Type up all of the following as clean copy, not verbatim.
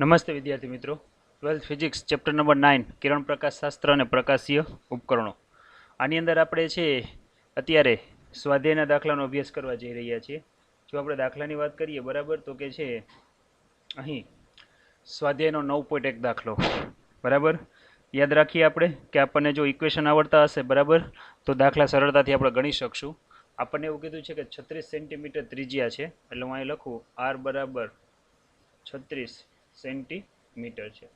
નમસ્તે વિદ્યાર્થી મિત્રો, 12th ફિઝિક્સ ચેપ્ટર નંબર 9 કિરણ પ્રકાશ શાસ્ત્ર અને પ્રકાશીય ઉપકરણો. આની અંદર આપણે છે અત્યારે સ્વાધ્યાયના દાખલાનો અભ્યાસ કરવા જઈ રહ્યા છીએ. જો આપણે દાખલાની વાત કરીએ બરાબર, તો કે છે અહીં સ્વાધ્યાયનો 9.1 દાખલો બરાબર. યાદ રાખીએ આપણે કે આપણને જો ઇક્વેશન આવડતા હશે બરાબર, તો દાખલા સરળતાથી આપણે ગણી શકશું. આપણને એવું કીધું છે કે 36 સેન્ટીમીટર ત્રિજ્યા છે, એટલે હું અહીં લખું r બરાબર 36 સેન્ટીમીટર છે.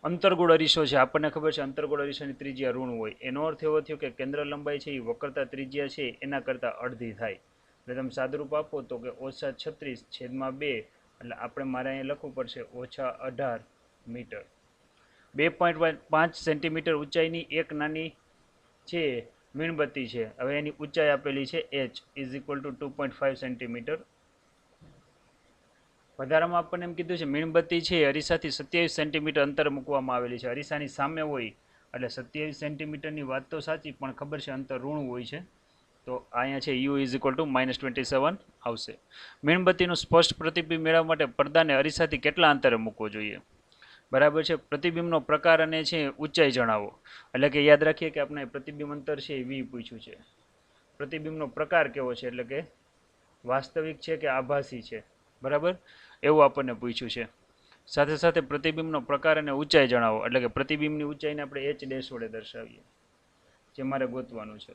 અંતર્ગોળ અરીસો છે, આપણને ખબર છે અંતર્ગોળ અરીસાની ત્રિજ્યા ઋણ હોય. એનો અર્થ એવો થયો કે કેન્દ્ર લંબાઈ છે એ વક્રતા ત્રિજ્યા છે એના કરતાં અડધી થાય. એટલે તમે સાદુરૂપ આપો તો કે -36/2, એટલે આપણે મારે અહીંયા લખવું પડશે -18 મીટર. 2.5 સેન્ટીમીટર ઊંચાઈની એક નાની છે મીણબત્તી છે. હવે એની ઊંચાઈ આપેલી છે h = 2.5 સેન્ટીમીટર. વધારામાં આપણને એમ કીધું છે મીણબત્તી છે અરીસાથી 27 સેન્ટીમીટર અંતર મૂકવામાં આવેલી છે. અરીસાની સામે હોય એટલે 27 સેન્ટીમીટરની વાત તો સાચી, પણ ખબર છે અંતર ઋણ હોય છે. તો અહીંયા છે u = -27 આવશે. મીણબત્તીનું સ્પષ્ટ પ્રતિબિંબ મેળવવા માટે પડદાને અરીસાથી કેટલા અંતરે મૂકવો જોઈએ? બરાબર છે. પ્રતિબિંબનો પ્રકાર અને છે ઊંચાઈ જણાવો. એટલે કે યાદ રાખીએ કે આપણે પ્રતિબિંબ અંતર છે એ v પૂછ્યું છે. પ્રતિબિંબનો પ્રકાર કેવો છે, એટલે કે વાસ્તવિક છે કે આભાસી છે, બરાબર એવું આપણને પૂછ્યું છે. સાથે સાથે પ્રતિબિંબનો પ્રકાર અને ઊંચાઈ જણાવો. એટલે કે પ્રતિબિંબની ઊંચાઈને આપણે h' વડે દર્શાવીએ, જે મારે ગોતવાનું છે.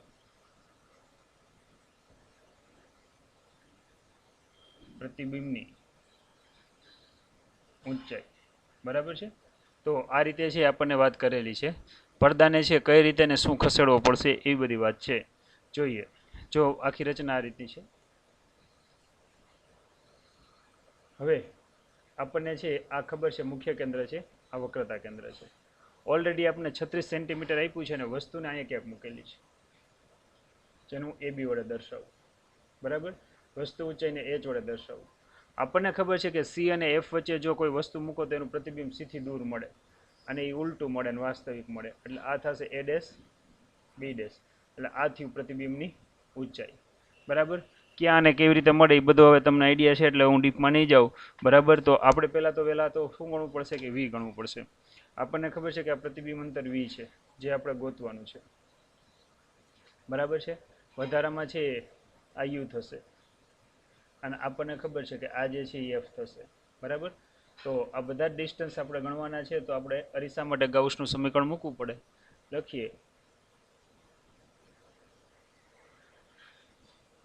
પ્રતિબિંબની ઊંચાઈ બરાબર છે. તો આ રીતે છે આપણને વાત કરેલી છે. પડદાને છે કઈ રીતે ને શું ખસેડવો પડશે એ બધી વાત છે. જોઈએ, જો આખી રચના આ રીતની છે. હવે આપણને છે આ ખબર છે મુખ્ય કેન્દ્ર છે, આ વક્રતા કેન્દ્ર છે. ઓલરેડી આપણે 36 સેન્ટીમીટર આપ્યું છે અને વસ્તુને અહીંયા ક્યાંક મૂકેલી છે, જેનું AB વડે દર્શાવું, બરાબર. વસ્તુ ઊંચાઈને h વડે દર્શાવું. આપણને ખબર છે કે C અને F વચ્ચે જો કોઈ વસ્તુ મૂકો તો એનું પ્રતિબિંબ C થી દૂર મળે, અને એ ઉલટું મળે અને વાસ્તવિક મળે. એટલે આ થશે a' b', એટલે આ થયું પ્રતિબિંબની ઊંચાઈ, બરાબર. ક્યાં અને કેવી રીતે મળે એ બધો હવે તમને આઈડિયા છે, એટલે હું ડીપમાં નહીં જાઉં, બરાબર. તો આપણે પહેલાં તો શું ગણવું પડશે કે v ગણવું પડશે. આપણને ખબર છે કે આ પ્રતિબિંબ અંતર v છે, જે આપણે ગોતવાનું છે, બરાબર છે. વધારામાં છે આ u થશે, અને આપણને ખબર છે કે આ જે છે એ f થશે, બરાબર. તો આ બધા જ ડિસ્ટન્સ આપણે ગણવાના છે. તો આપણે અરીસા માટે ગાઉસનું સમીકરણ મૂકવું પડે. લખીએ,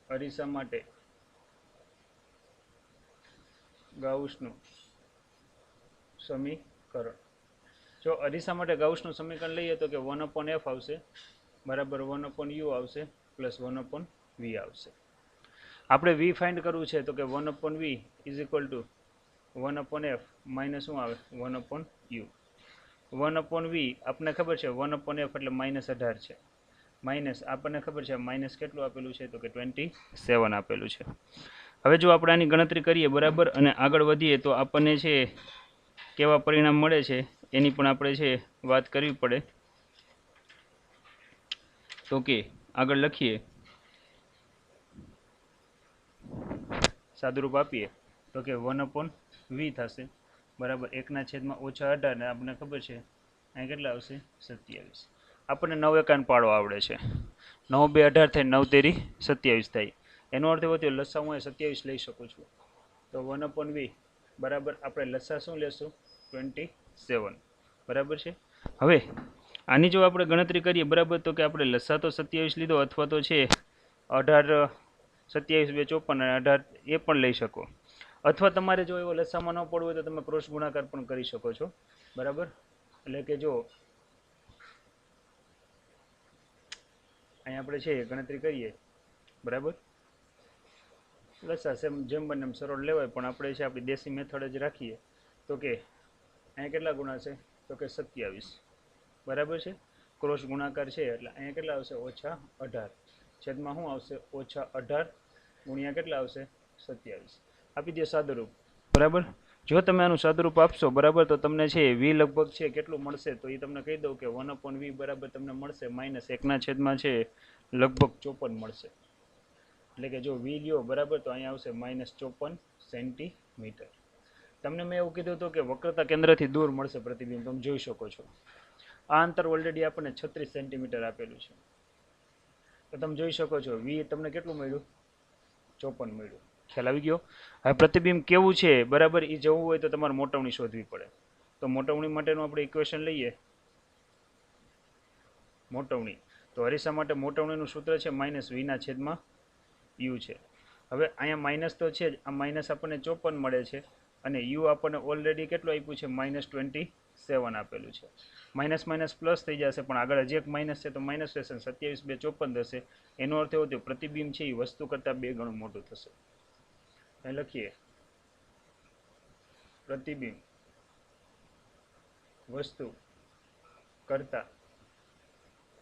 અરીસા માટે ગાઉસનું સમીકરણ. જો અરીસા માટે ગાઉસનું સમીકરણ લઈએ તો કે 1/f આવશે, બરાબર 1/u આવશે, પ્લસ 1/v આવશે. આપણે v ફાઇન્ડ કરવું છે તો કે 1/v = 1/f માઇનસ શું આવે 1/u. 1/v આપણને ખબર છે 1/f એટલે -18 છે, માઇનસ આપણને ખબર છે માઇનસ કેટલું આપેલું છે તો કે 27 આપેલું છે. હવે જો આપણે આની ગણતરી કરીએ બરાબર, અને આગળ વધીએ તો આપણને છે કેવા પરિણામ મળે છે એની પણ આપણે છે વાત કરવી પડે. તો કે આગળ લખીએ, સાદુરૂપ આપીએ તો કે 1/v થશે, બરાબર 1/18, અને આપણને ખબર છે અહીં કેટલા આવશે 27. આપણને 9 એકાન પાડો આવડે છે. 9 2 18 થાય, 9 તેરી 27 થાય. એનો અર્થ એવો થયો લસા હું 27 લઈ શકું છું. તો 1/v બરાબર આપણે લસા શું લેશું 27, બરાબર છે. હવે આની જો આપણે ગણતરી કરીએ બરાબર, તો કે આપણે લસા તો 27 લીધો, અથવા તો છે 18 27 2 54 અને 18 એ પણ લઈ શકો, અથવા તમારે જો એવો લસામાં ન પડવો હોય તો તમે ક્રોસ ગુણાકાર પણ કરી શકો છો, બરાબર. એટલે કે જો અહીં આપણે છે ગણતરી કરીએ બરાબર, લસા જેમ બને એમ સરળ લેવાય, પણ આપણે છે આપણી દેશી મેથડ જ રાખીએ. તો કે અહીંયા કેટલા ગુણા છે તો કે 27, બરાબર છે. ક્રોસ ગુણાકાર છે એટલે અહીંયા કેટલા આવશે -18, છેદમાં શું આવશે -18 ગુણ્યા કેટલા આવશે 27. આપી દો સાદુરૂપ, બરાબર. જો તમે આનું સાદુરૂપ આપશો બરાબર, તો તમને છે v લગભગ છે કેટલું મળશે, તો એ તમને કહી દઉં કે 1/v બરાબર તમને મળશે -1/છેદમાં છે લગભગ 54 મળશે. એટલે કે જો v લ્યો બરાબર, તો અહીંયા આવશે -54 સેન્ટીમીટર. તમને મેં એવું કીધું હતું કે વક્રતા કેન્દ્રથી દૂર મળશે પ્રતિબિંબ. તમે જોઈ શકો છો આ અંતર ઓલરેડી આપણને 36 સેન્ટીમીટર આપેલું છે. તો તમે જોઈ શકો છો વી તમને કેટલું મળ્યું? 54 મળ્યું. ખ્યાલ આવી ગયો? હવે પ્રતિબિંબ કેવું છે બરાબર એ જવું હોય તો તમારે મોટવણી શોધવી પડે. તો મોટવણી માટેનું આપણે ઇક્વેશન લઈએ. મોટવણી તો અરીસા માટે મોટવણીનું સૂત્ર છે -v/u છે. હવે અહીંયા માઇનસ તો છે જ, આ માઇનસ આપણને 54 મળે છે અને યુ આપણને ઓલરેડી કેટલું આપ્યું છે? -27 આપેલું છે. માઇનસ માઇનસ પ્લસ થઈ જશે પણ આગળ હજી એક માઇનસ છે તો માઇનસ રહેશે. 27 × 2 = 54 થશે. એનો અર્થ એવો થયો પ્રતિબિંબ છે એ વસ્તુ કરતાં 2 ગણું મોટું થશે. અહીં લખીએ પ્રતિબિંબ વસ્તુ કરતાં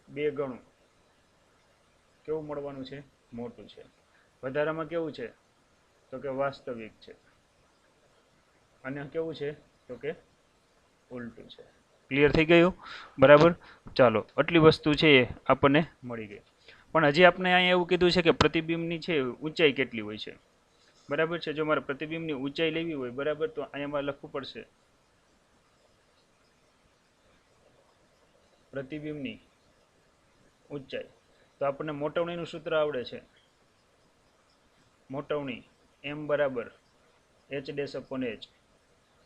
2 ગણું કેવું મળવાનું છે? મોટું છે. વધારામાં કેવું છે? તો કે વાસ્તવિક છે. અને કેવું છે? તો કે ઉલટું છે. ક્લિયર થઈ ગયું? બરાબર. ચાલો આટલી વસ્તુ છે એ આપણને મળી ગઈ. પણ હજી આપણે અહીંયા એવું કીધું છે કે પ્રતિબિંબની છે ઊંચાઈ કેટલી હોય છે. બરાબર છે. જો મારે પ્રતિબિંબની ઊંચાઈ લેવી હોય બરાબર તો અહીંયા મારે લખવું પડશે પ્રતિબિંબની ઊંચાઈ. તો આપણને મોટવણીનું સૂત્ર આવડે છે. મોટવણી m બરાબર h'/h.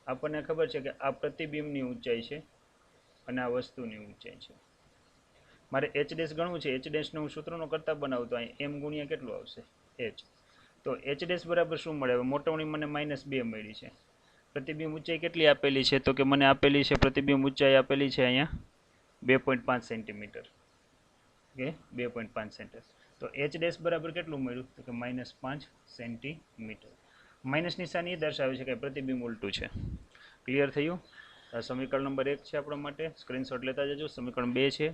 આપણને ખબર છે કે આ પ્રતિબિંબની ઊંચાઈ છે અને આ વસ્તુની ઊંચાઈ છે. મારે h' ગણવું છે. h' નું સૂત્રનો કરતા બનાવતો અહીં m ગુણ્યા કેટલું આવશે? h. તો h' બરાબર શું મળે? મોટવણી મને -2 મળી છે. પ્રતિબિંબ ઊંચાઈ કેટલી આપેલી છે? તો કે મને આપેલી છે પ્રતિબિંબ ઊંચાઈ આપેલી છે અહીંયા 2.5 સેન્ટીમીટર. Okay 2.5 centimetre. તો h' બરાબર કેટલું મળ્યું? તો કે -5 સેન્ટીમીટર. માઇનસ નિશાની એ દર્શાવે છે કે પ્રતિબિંબ ઉલટું છે. ક્લિયર થયું? આ સમીકરણ નંબર 1 છે આપણા માટે. સ્ક્રીનશોટ લેતા જજો. સમીકરણ 2 છે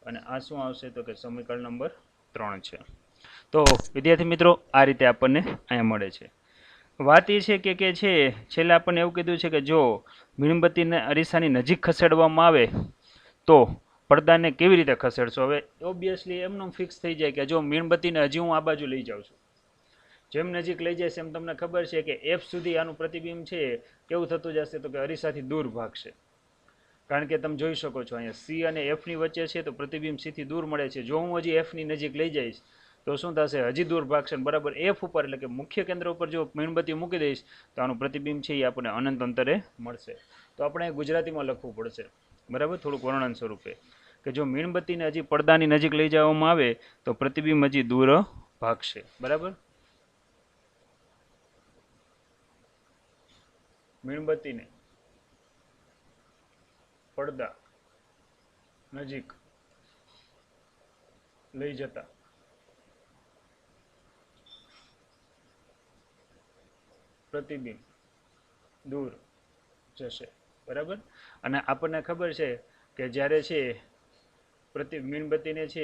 અને આ શું આવશે? તો કે સમીકરણ નંબર 3 છે. તો વિદ્યાર્થી મિત્રો આ રીતે આપણને અહીંયા મળે છે. વાત એ છે કે છે છેલ્લે આપણને એવું કીધું છે કે જો મીણબત્તીને અરીસાની નજીક ખસેડવામાં આવે તો પડદાને કેવી રીતે ખસેડશો? હવે ઓબ્વિયસલી એમનું ફિક્સ થઈ જાય કે જો મીણબત્તીને હજી હું આ બાજુ લઈ જાઉં છું, જેમ નજીક લઈ જઈશ એમ તમને ખબર છે કે f સુધી આનું પ્રતિબિંબ છે કેવું થતું જશે? તો કે અરીસાથી દૂર ભાગશે. કારણ કે તમે જોઈ શકો છો અહીંયા c અને f ની વચ્ચે છે તો પ્રતિબિંબ c થી દૂર મળે છે. જો હું હજી f ની નજીક લઈ જઈશ તો શું થશે? હજી દૂર ભાગશે. બરાબર f ઉપર એટલે કે મુખ્ય કેન્દ્ર ઉપર જો મીણબત્તી મૂકી દઈશ તો આનું પ્રતિબિંબ છે એ આપણને અનંત અંતરે મળશે. તો આપણે ગુજરાતીમાં લખવું પડશે બરાબર થોડુંક વર્ણન સ્વરૂપે કે જો મીણબત્તીને હજી પડદાની નજીક લઈ જવામાં આવે તો પ્રતિબિંબ હજી દૂર ભાગશે. બરાબર. મીણબત્તીને પડદા નજીક લઈ જતા પ્રતિબિંબ દૂર જશે. બરાબર. અને આપણને ખબર છે કે જ્યારે છે મીણબત્તીને છે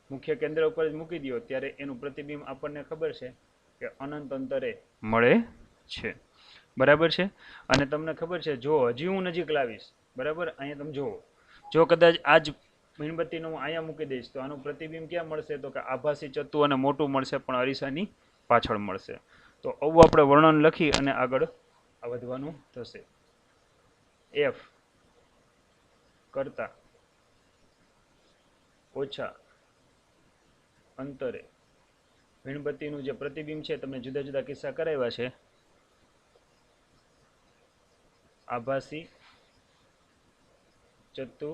મુખ્ય કેન્દ્ર ઉપર જ મૂકી દો ત્યારે એનું પ્રતિબિંબ આપણને ખબર છે કે અનંત અંતરે મળે છે. બરાબર છે. અને તમને ખબર છે જો હજી હું નજીક લાવીશ બરાબર અહીંયા તમે જુઓ જો કદાચ આ જ મીણબત્તીનું હું અહીંયા મૂકી દઈશ તો આનું પ્રતિબિંબ ક્યાં મળશે? તો કે આભાસી ચત્તુ અને મોટું મળશે પણ અરીસાની પાછળ મળશે. તો આવું આપણે વર્ણન લખી અને આગળ વધવાનું થશે. f કરતા ઓછા અંતરે મીણબત્તીનું જે પ્રતિબિંબ છે તમને જુદા જુદા કિસ્સા કરાવ્યા છે. આભાસી ચત્તુ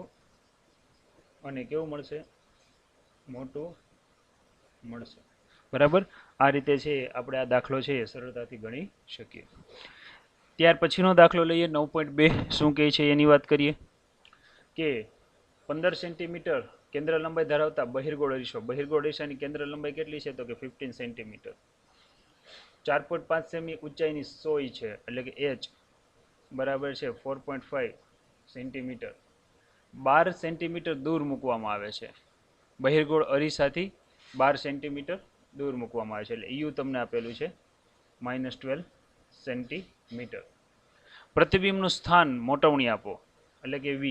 અને કેવું મળશે? મોટું મળશે. બરાબર. આ રીતે છે આપણે આ દાખલો છે એ સરળતાથી ગણી શકીએ. ત્યાર પછીનો દાખલો લઈએ 9.2 શું કહે છે એની વાત કરીએ કે 15 સેન્ટીમીટર કેન્દ્ર લંબાઈ ધરાવતા બહિર્ગોળ અરીસો. બહિર્ગોળ અરીસાની કેન્દ્ર લંબાઈ કેટલી છે? તો કે 15 સેન્ટીમીટર. 4.5 સેમી ઊંચાઈની સોય છે એટલે કે h બરાબર છે 4.5 સેન્ટીમીટર. 12 સેન્ટીમીટર દૂર મૂકવામાં આવે છે. બહિર્ગોળ અરીસાથી 12 સેન્ટીમીટર દૂર મૂકવામાં આવે છે એટલે EU તમને આપેલું છે -12 સેન્ટીમીટર. પ્રતિબિંબનું સ્થાન મોટવણી આપો એટલે કે v.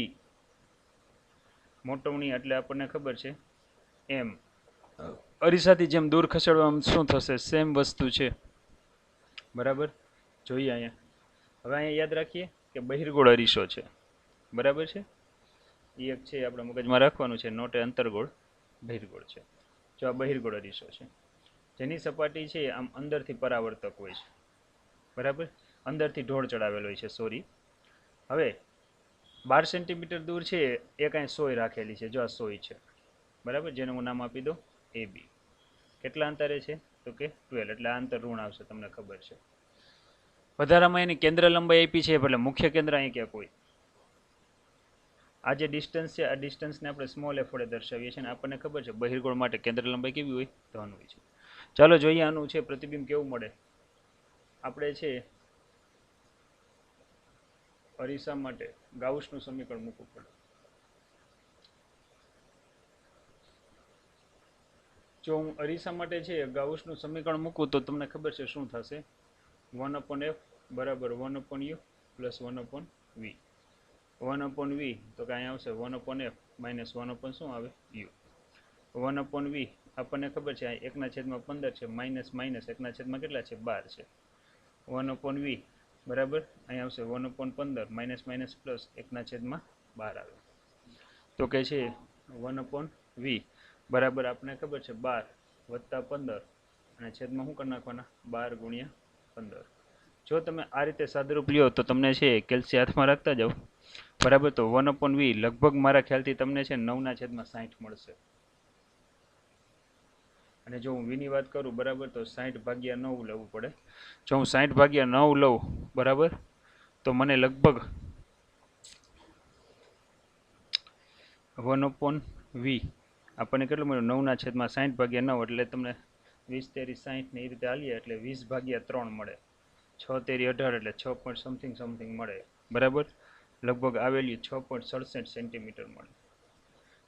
મોટવણી એટલે આપણને ખબર છે m. અરીસાથી જેમ દૂર ખસેડવામાં શું થશે? સેમ વસ્તુ છે. બરાબર. જોઈએ અહીંયા હવે અહીંયા યાદ રાખીએ કે બહિર્ગોળ અરીસો છે, બરાબર છે, એ એક છે આપણે મગજમાં રાખવાનું છે, નોટ એ અંતર્ગોળ બહિર્ગોળ છે. જો આ બહિર્ગોળ અરીસો છે જેની સપાટી છે આમ અંદરથી પરાવર્તક હોય છે, બરાબર, અંદરથી ઢોળ ચડાવેલો હોય છે, સોરી. હવે 12 સેન્ટીમીટર દૂર છે એ કાંઈ સોય રાખેલી છે, જો આ સોય છે, બરાબર, જેનું હું નામ આપી દઉં એ બી. કેટલા અંતરે છે તો કે 12, એટલે આ અંતર ઋણ આવશે, તમને ખબર છે. વધારામાં એની કેન્દ્ર લંબાઈ આપી છે, એટલે મુખ્ય કેન્દ્ર અહીં ક્યાંક હોય. આ જે ડિસ્ટન્સ છે આ ડિસ્ટન્સને આપણે સ્મોલ એફ વડે દર્શાવીએ છીએ, અને આપણને ખબર છે બહિર્ગોળ માટે કેન્દ્ર લંબાઈ કેવી હોય, ધન હોય છે. ચાલો જોઈએ આનું છે પ્રતિબિંબ કેવું મળે. આપણે છે અરીસા માટે ગાઉસનું સમીકરણ મૂકવું પડે. જો હું અરીસા માટે છે ગાઉસનું સમીકરણ મૂકું તો તમને ખબર છે શું થશે, 1/f બરાબર 1/u પ્લસ 1/v. 1/v તો કે અહીંયા આવશે 1/f માઇનસ 1/ શું આવે u. 1/v આપણને ખબર છે 1/15 છે, માઇનસ માઇનસ 1/, કેટલા છે 12 છે. 1/v બરાબર અહીંયા આવશે 1/15 માઇનસ માઇનસ પ્લસ 1/12 આવે. તો કે છે 1/v બરાબર આપણને ખબર છે 12 વત્તા 15 અને છેદમાં શું કરી નાખવાના 12 ગુણ્યા 15. જો તમે આ રીતે સાદુરૂપ લ્યો તો તમને છે કેલ્શિયમ હાથમાં રાખતા જાઓ, બરાબર. તો 1/v લગભગ મારા ખ્યાલથી તમને છે 9/60 મળશે. અને જો હું વીની વાત કરું, બરાબર, તો 60/9 લેવું પડે. જો હું 60/9 લઉં, બરાબર, તો મને લગભગ 1/v આપણને કેટલું મળ્યું 9/60/9, એટલે તમને 20 × 30 = 60 ને એ રીતે હાલીએ એટલે 20/3 મળે. 6 × 3 = 18 એટલે 6 પોઈન્ટ સમથિંગ મળે, બરાબર. લગભગ આ વેલ્યુ 6.67 સેન્ટીમીટર મળે.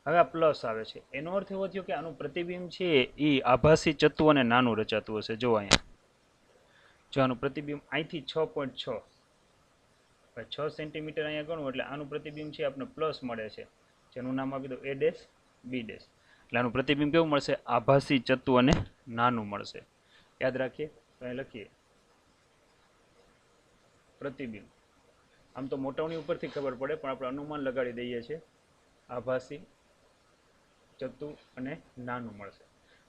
હવે આ પ્લસ આવે છે, એનો અર્થ એવો થયો કે આનું પ્રતિબિંબ છે એ આભાસી ચત્તુ અને નાનું રચાતું હશે. જો અહીંયા જો આનું પ્રતિબિંબ અહીંથી 6.6 6 સેન્ટીમીટર અહીંયા ગણું એટલે આનું પ્રતિબિંબ છે આપણે પ્લસ મળે છે, જેનું નામ આપી દો a ડેશ b ડેશ. એટલે આનું પ્રતિબિંબ કેવું મળશે, આભાસી ચત્તુ અને નાનું મળશે. યાદ રાખીએ તો અહીં લખીએ પ્રતિબિંબ. આમ તો મોટવણી ઉપરથી ખબર પડે પણ આપણે અનુમાન લગાડી દઈએ છીએ, આભાસી ચત્તુ અને નાનું મળશે.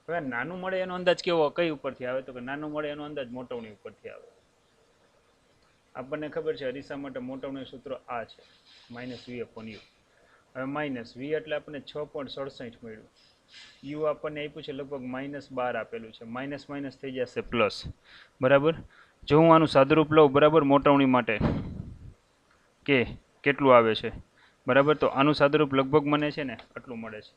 હવે નાનું મળે એનો અંદાજ કેવો કઈ ઉપરથી આવે, તો કે નાનું મળે એનો અંદાજ મોટવણી ઉપરથી આવે. આપણને ખબર છે અરીસા માટે મોટવણી સૂત્ર આ છે -v/u. હવે માઇનસ v એટલે આપણને 6.67 મળ્યું. યુ આપણને આપ્યું છે લગભગ -12 આપેલું છે, માઇનસ માઇનસ થઈ જશે પ્લસ, બરાબર. જો હું આનું સાદુરૂપ લઉં, બરાબર, મોટવણી માટે કે કેટલું આવે છે, બરાબર, તો આનું સાદુરૂપ લગભગ મને છે ને આટલું મળે છે,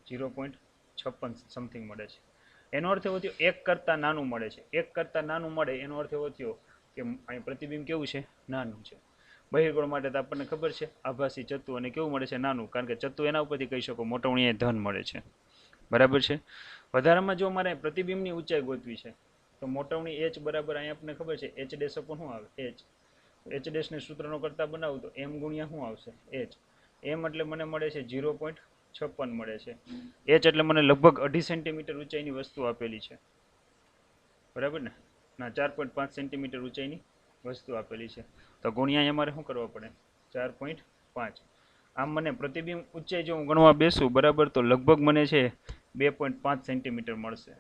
0.56 સમથિંગ મળે છે. એનો અર્થ એવો થયો 1 કરતાં નાનું મળે છે. 1 કરતાં નાનું મળે એનો અર્થ એવો થયો કે અહીં પ્રતિબિંબ કેવું છે, નાનું છે. બહિર્ગોળ માટે તો આપણને ખબર છે આભાસી ચત્તુ અને કેવું મળે છે, નાનું, કારણ કે ચત્તુ એના ઉપરથી કહી શકો મોટવણી એ ધન મળે છે, બરાબર છે. વધારામાં જો મારે પ્રતિબિંબની ઊંચાઈ ગોતવી છે તો મોટવણી h બરાબર અહીંયા આપણને ખબર છે h ડેશ અપોન શું આવે h. h ડેશને સૂત્રનો કરતા બનાવું તો m ગુણ્યા શું આવશે h. m એટલે મને મળે છે 0.56 મળે છે. h એટલે મને લગભગ 2.5 સેન્ટીમીટર ઊંચાઈની વસ્તુ આપેલી છે, બરાબર ને, ના 4.5 સેન્ટીમીટર ઊંચાઈની વસ્તુ આપેલી છે, તો ગુણ્યા અમારે શું કરવા પડે 4.5. આમ મને પ્રતિબિંબ ઊંચાઈ જો હું ગણવા બેસું, બરાબર, તો લગભગ મને છે 2.5 સેન્ટીમીટર મળશે.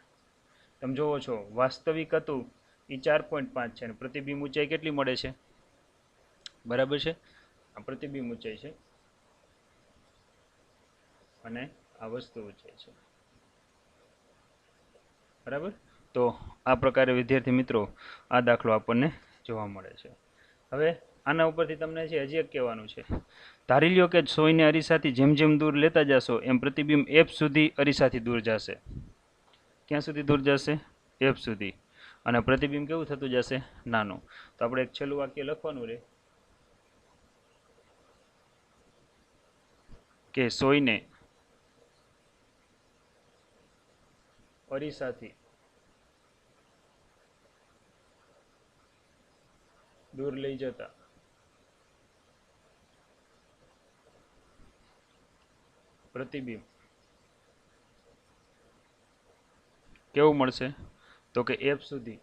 તમે જોવો છો વાસ્તવિક હતું એ 4.5 છે અને પ્રતિબિંબ ઊંચાઈ કેટલી મળે છે, બરાબર છે. આ પ્રતિબિંબ ઊંચાઈ છે અને આ વસ્તુ ઊંચાઈ છે, બરાબર. તો આ પ્રકારે વિદ્યાર્થી મિત્રો આ દાખલો આપણને જોવા મળે છે. હવે આના ઉપરથી તમને છે હજી એક કહેવાનું છે. ધારી લ્યો કે સોયને અરીસાથી જેમ જેમ દૂર લેતા જશો એમ પ્રતિબિંબ f સુધી અરીસાથી દૂર જશે. ક્યાં સુધી દૂર જશે, f સુધી, અને પ્રતિબિંબ કેવું થતું જશે, નાનું. તો આપણે એક છેલ્લું વાક્ય લખવાનું રહે કે સોયને અરીસાથી દૂર લઈ જતા પ્રતિબિંબ કેવું મળશે, તો કે f સુધી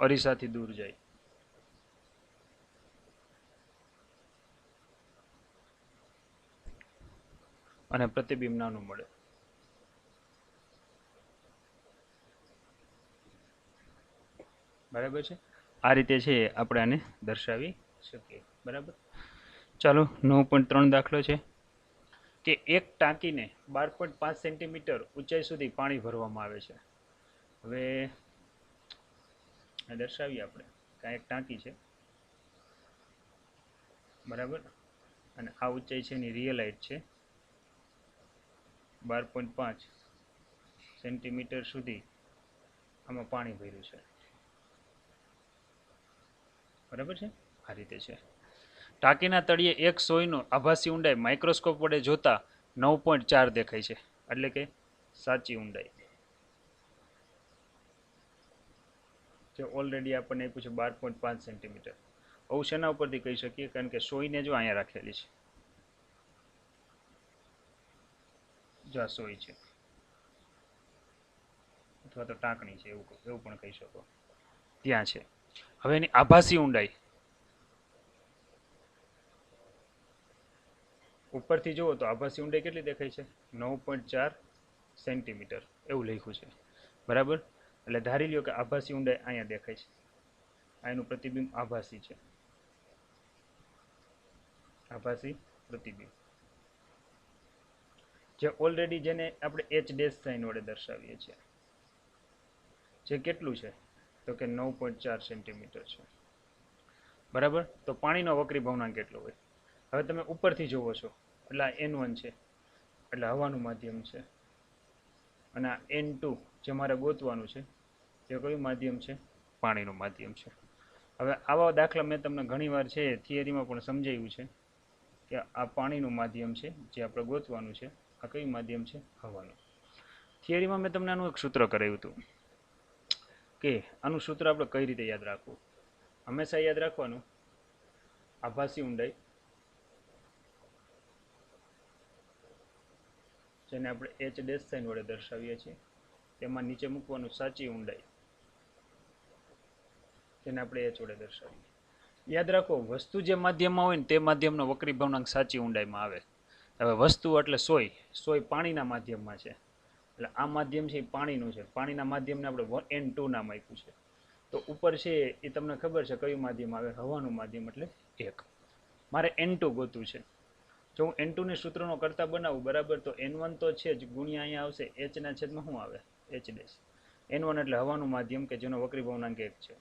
અરીસાથી દૂર જાય. અને પ્રતિબિંબ નાનું મળે. બરાબર છે. આ રીતે છે આપણે આને દર્શાવી શકીએ. બરાબર. ચાલો 9.3 દાખલો છે કે એક ટાંકીને 12.5 સેન્ટીમીટર ઊંચાઈ સુધી પાણી ભરવામાં આવે છે. હવે દર્શાવીએ આપણે કે આ એક ટાંકી છે. બરાબર. અને આ ઊંચાઈ છે એની રિયલ હાઇટ છે 12.5 સેન્ટીમીટર સુધી આમાં પાણી ભર્યું છે. બરાબર છે. આ રીતે છે. ટાંકીના તળિયે એક સોયનો આભાસી ઊંડાઈ માઇક્રોસ્કોપ વડે જોતા 9.4 દેખાય છે. એટલે કે સાચી ઊંડાઈ જે ઓલરેડી આપણને આપ્યું છે 12.5 સેન્ટીમીટર. આવું શેના ઉપરથી કહી શકીએ? કારણ કે સોયને જો અહીંયા રાખેલી છે. જો આ સોય છે અથવા તો ટાંકણી છે એવું પણ કહી શકો. ત્યાં છે. હવે એની આભાસી ઊંડાઈ ઉપરથી જુઓ તો આભાસી ઊંડાઈ કેટલી દેખાય છે? 9.4 સેન્ટીમીટર એવું લખ્યું છે. બરાબર. એટલે ધારી લ્યો કે આભાસી ઊંડાઈ અહીંયા દેખાય છે. આ એનું પ્રતિબિંબ આભાસી છે. આભાસી પ્રતિબિંબ જે ઓલરેડી જેને આપણે એચ ડેશ સાઇન વડે દર્શાવીએ છીએ. જે કેટલું છે? તો કે 9.4 સેન્ટીમીટર છે. બરાબર. તો પાણીનો વક્રી ભવનાંક કેટલો હોય? હવે તમે ઉપરથી જોવો છો એટલે આ N1 છે એટલે હવાનું માધ્યમ છે. અને આ N2 જે મારે ગોતવાનું છે તે કયું માધ્યમ છે? પાણીનું માધ્યમ છે. હવે આવા દાખલા મેં તમને ઘણીવાર છે થિયરીમાં પણ સમજાવ્યું છે કે આ પાણીનું માધ્યમ છે જે આપણે ગોતવાનું છે. આ કયું માધ્યમ છે? હવાનું. થિયરીમાં મેં તમને આનું એક સૂત્ર કરાવ્યું હતું કે આનું સૂત્ર આપણે કઈ રીતે યાદ રાખવું. હંમેશા યાદ રાખવાનું આભાસી ઊંડાઈ જેને આપણે એચ ડેશ સાઇન વડે દર્શાવીએ છીએ તેમાં નીચે મૂકવાનું સાચી ઊંડાઈ જેને આપણે એચ વડે દર્શાવીએ. યાદ રાખો વસ્તુ જે માધ્યમમાં હોય ને તે માધ્યમનો વક્રી ભવનાંક સાચી ઊંડાઈમાં આવે. હવે વસ્તુ એટલે સોય પાણીના માધ્યમમાં છે એટલે આ માધ્યમ છે એ પાણીનું છે. પાણીના માધ્યમને આપણે N2 નામ આપ્યું છે. તો ઉપર છે એ તમને ખબર છે કયું માધ્યમ આવે? હવાનું માધ્યમ એટલે 1. મારે N2 ગોતવું છે. જો હું N2 ને સૂત્રનો કરતા બનાવું બરાબર તો N1 તો છે જ ગુણ્યા અહીંયા આવશે H ના છેદમાં શું આવે? H dash. N1 એટલે હવાનું માધ્યમ કે જેનો વક્રી ભવનાંક 1 છે.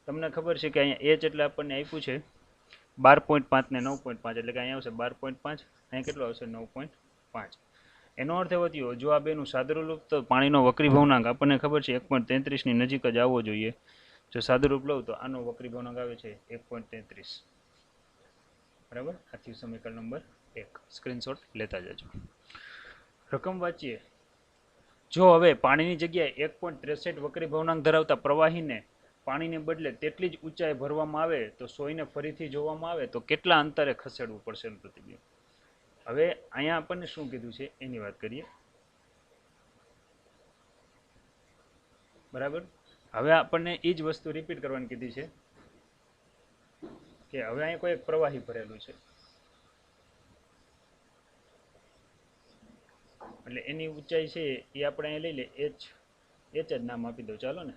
તમને ખબર છે કે અહીંયા H એટલે આપણને આપ્યું છે 12.5 ને 9.5 એટલે કે અહીંયા આવશે 12.5 અહીંયા કેટલો આવશે? 9.5. એનો અર્થ એવો થયો જો આ બેનું સાદુરૂપ તો પાણીનો વક્રી ભવનાંક આપણને ખબર છે 1.33 ની નજીક જ આવવો જોઈએ. જો સાદુરૂપ લઉં તો આનો વક્રી ભવનાંક આવે છે 1.33. બરાબર. આ થયું સમીકરણ નંબર 1. સ્ક્રીનશોટ લેતા જજો. રકમ વાંચીએ. જો હવે પાણીની જગ્યાએ 1.63 વક્રી ભવનાંક ધરાવતા પ્રવાહીને પાણીને બદલે તેટલી જ ઊંચાઈ ભરવામાં આવે તો સોયને ફરીથી જોવામાં આવે તો કેટલા અંતરે ખસેડવું પડશે પ્રતિબિંબ. હવે અહીંયા આપણને શું કીધું છે એની વાત કરીએ. બરાબર. હવે આપણને એ જ વસ્તુ રિપીટ કરવાની કીધી છે કે હવે અહીંયા કોઈ એક પ્રવાહી ભરેલું છે એટલે એની ઊંચાઈ છે એ આપણે અહીંયા લઈ લે H જ નામ આપી દો ચાલો ને.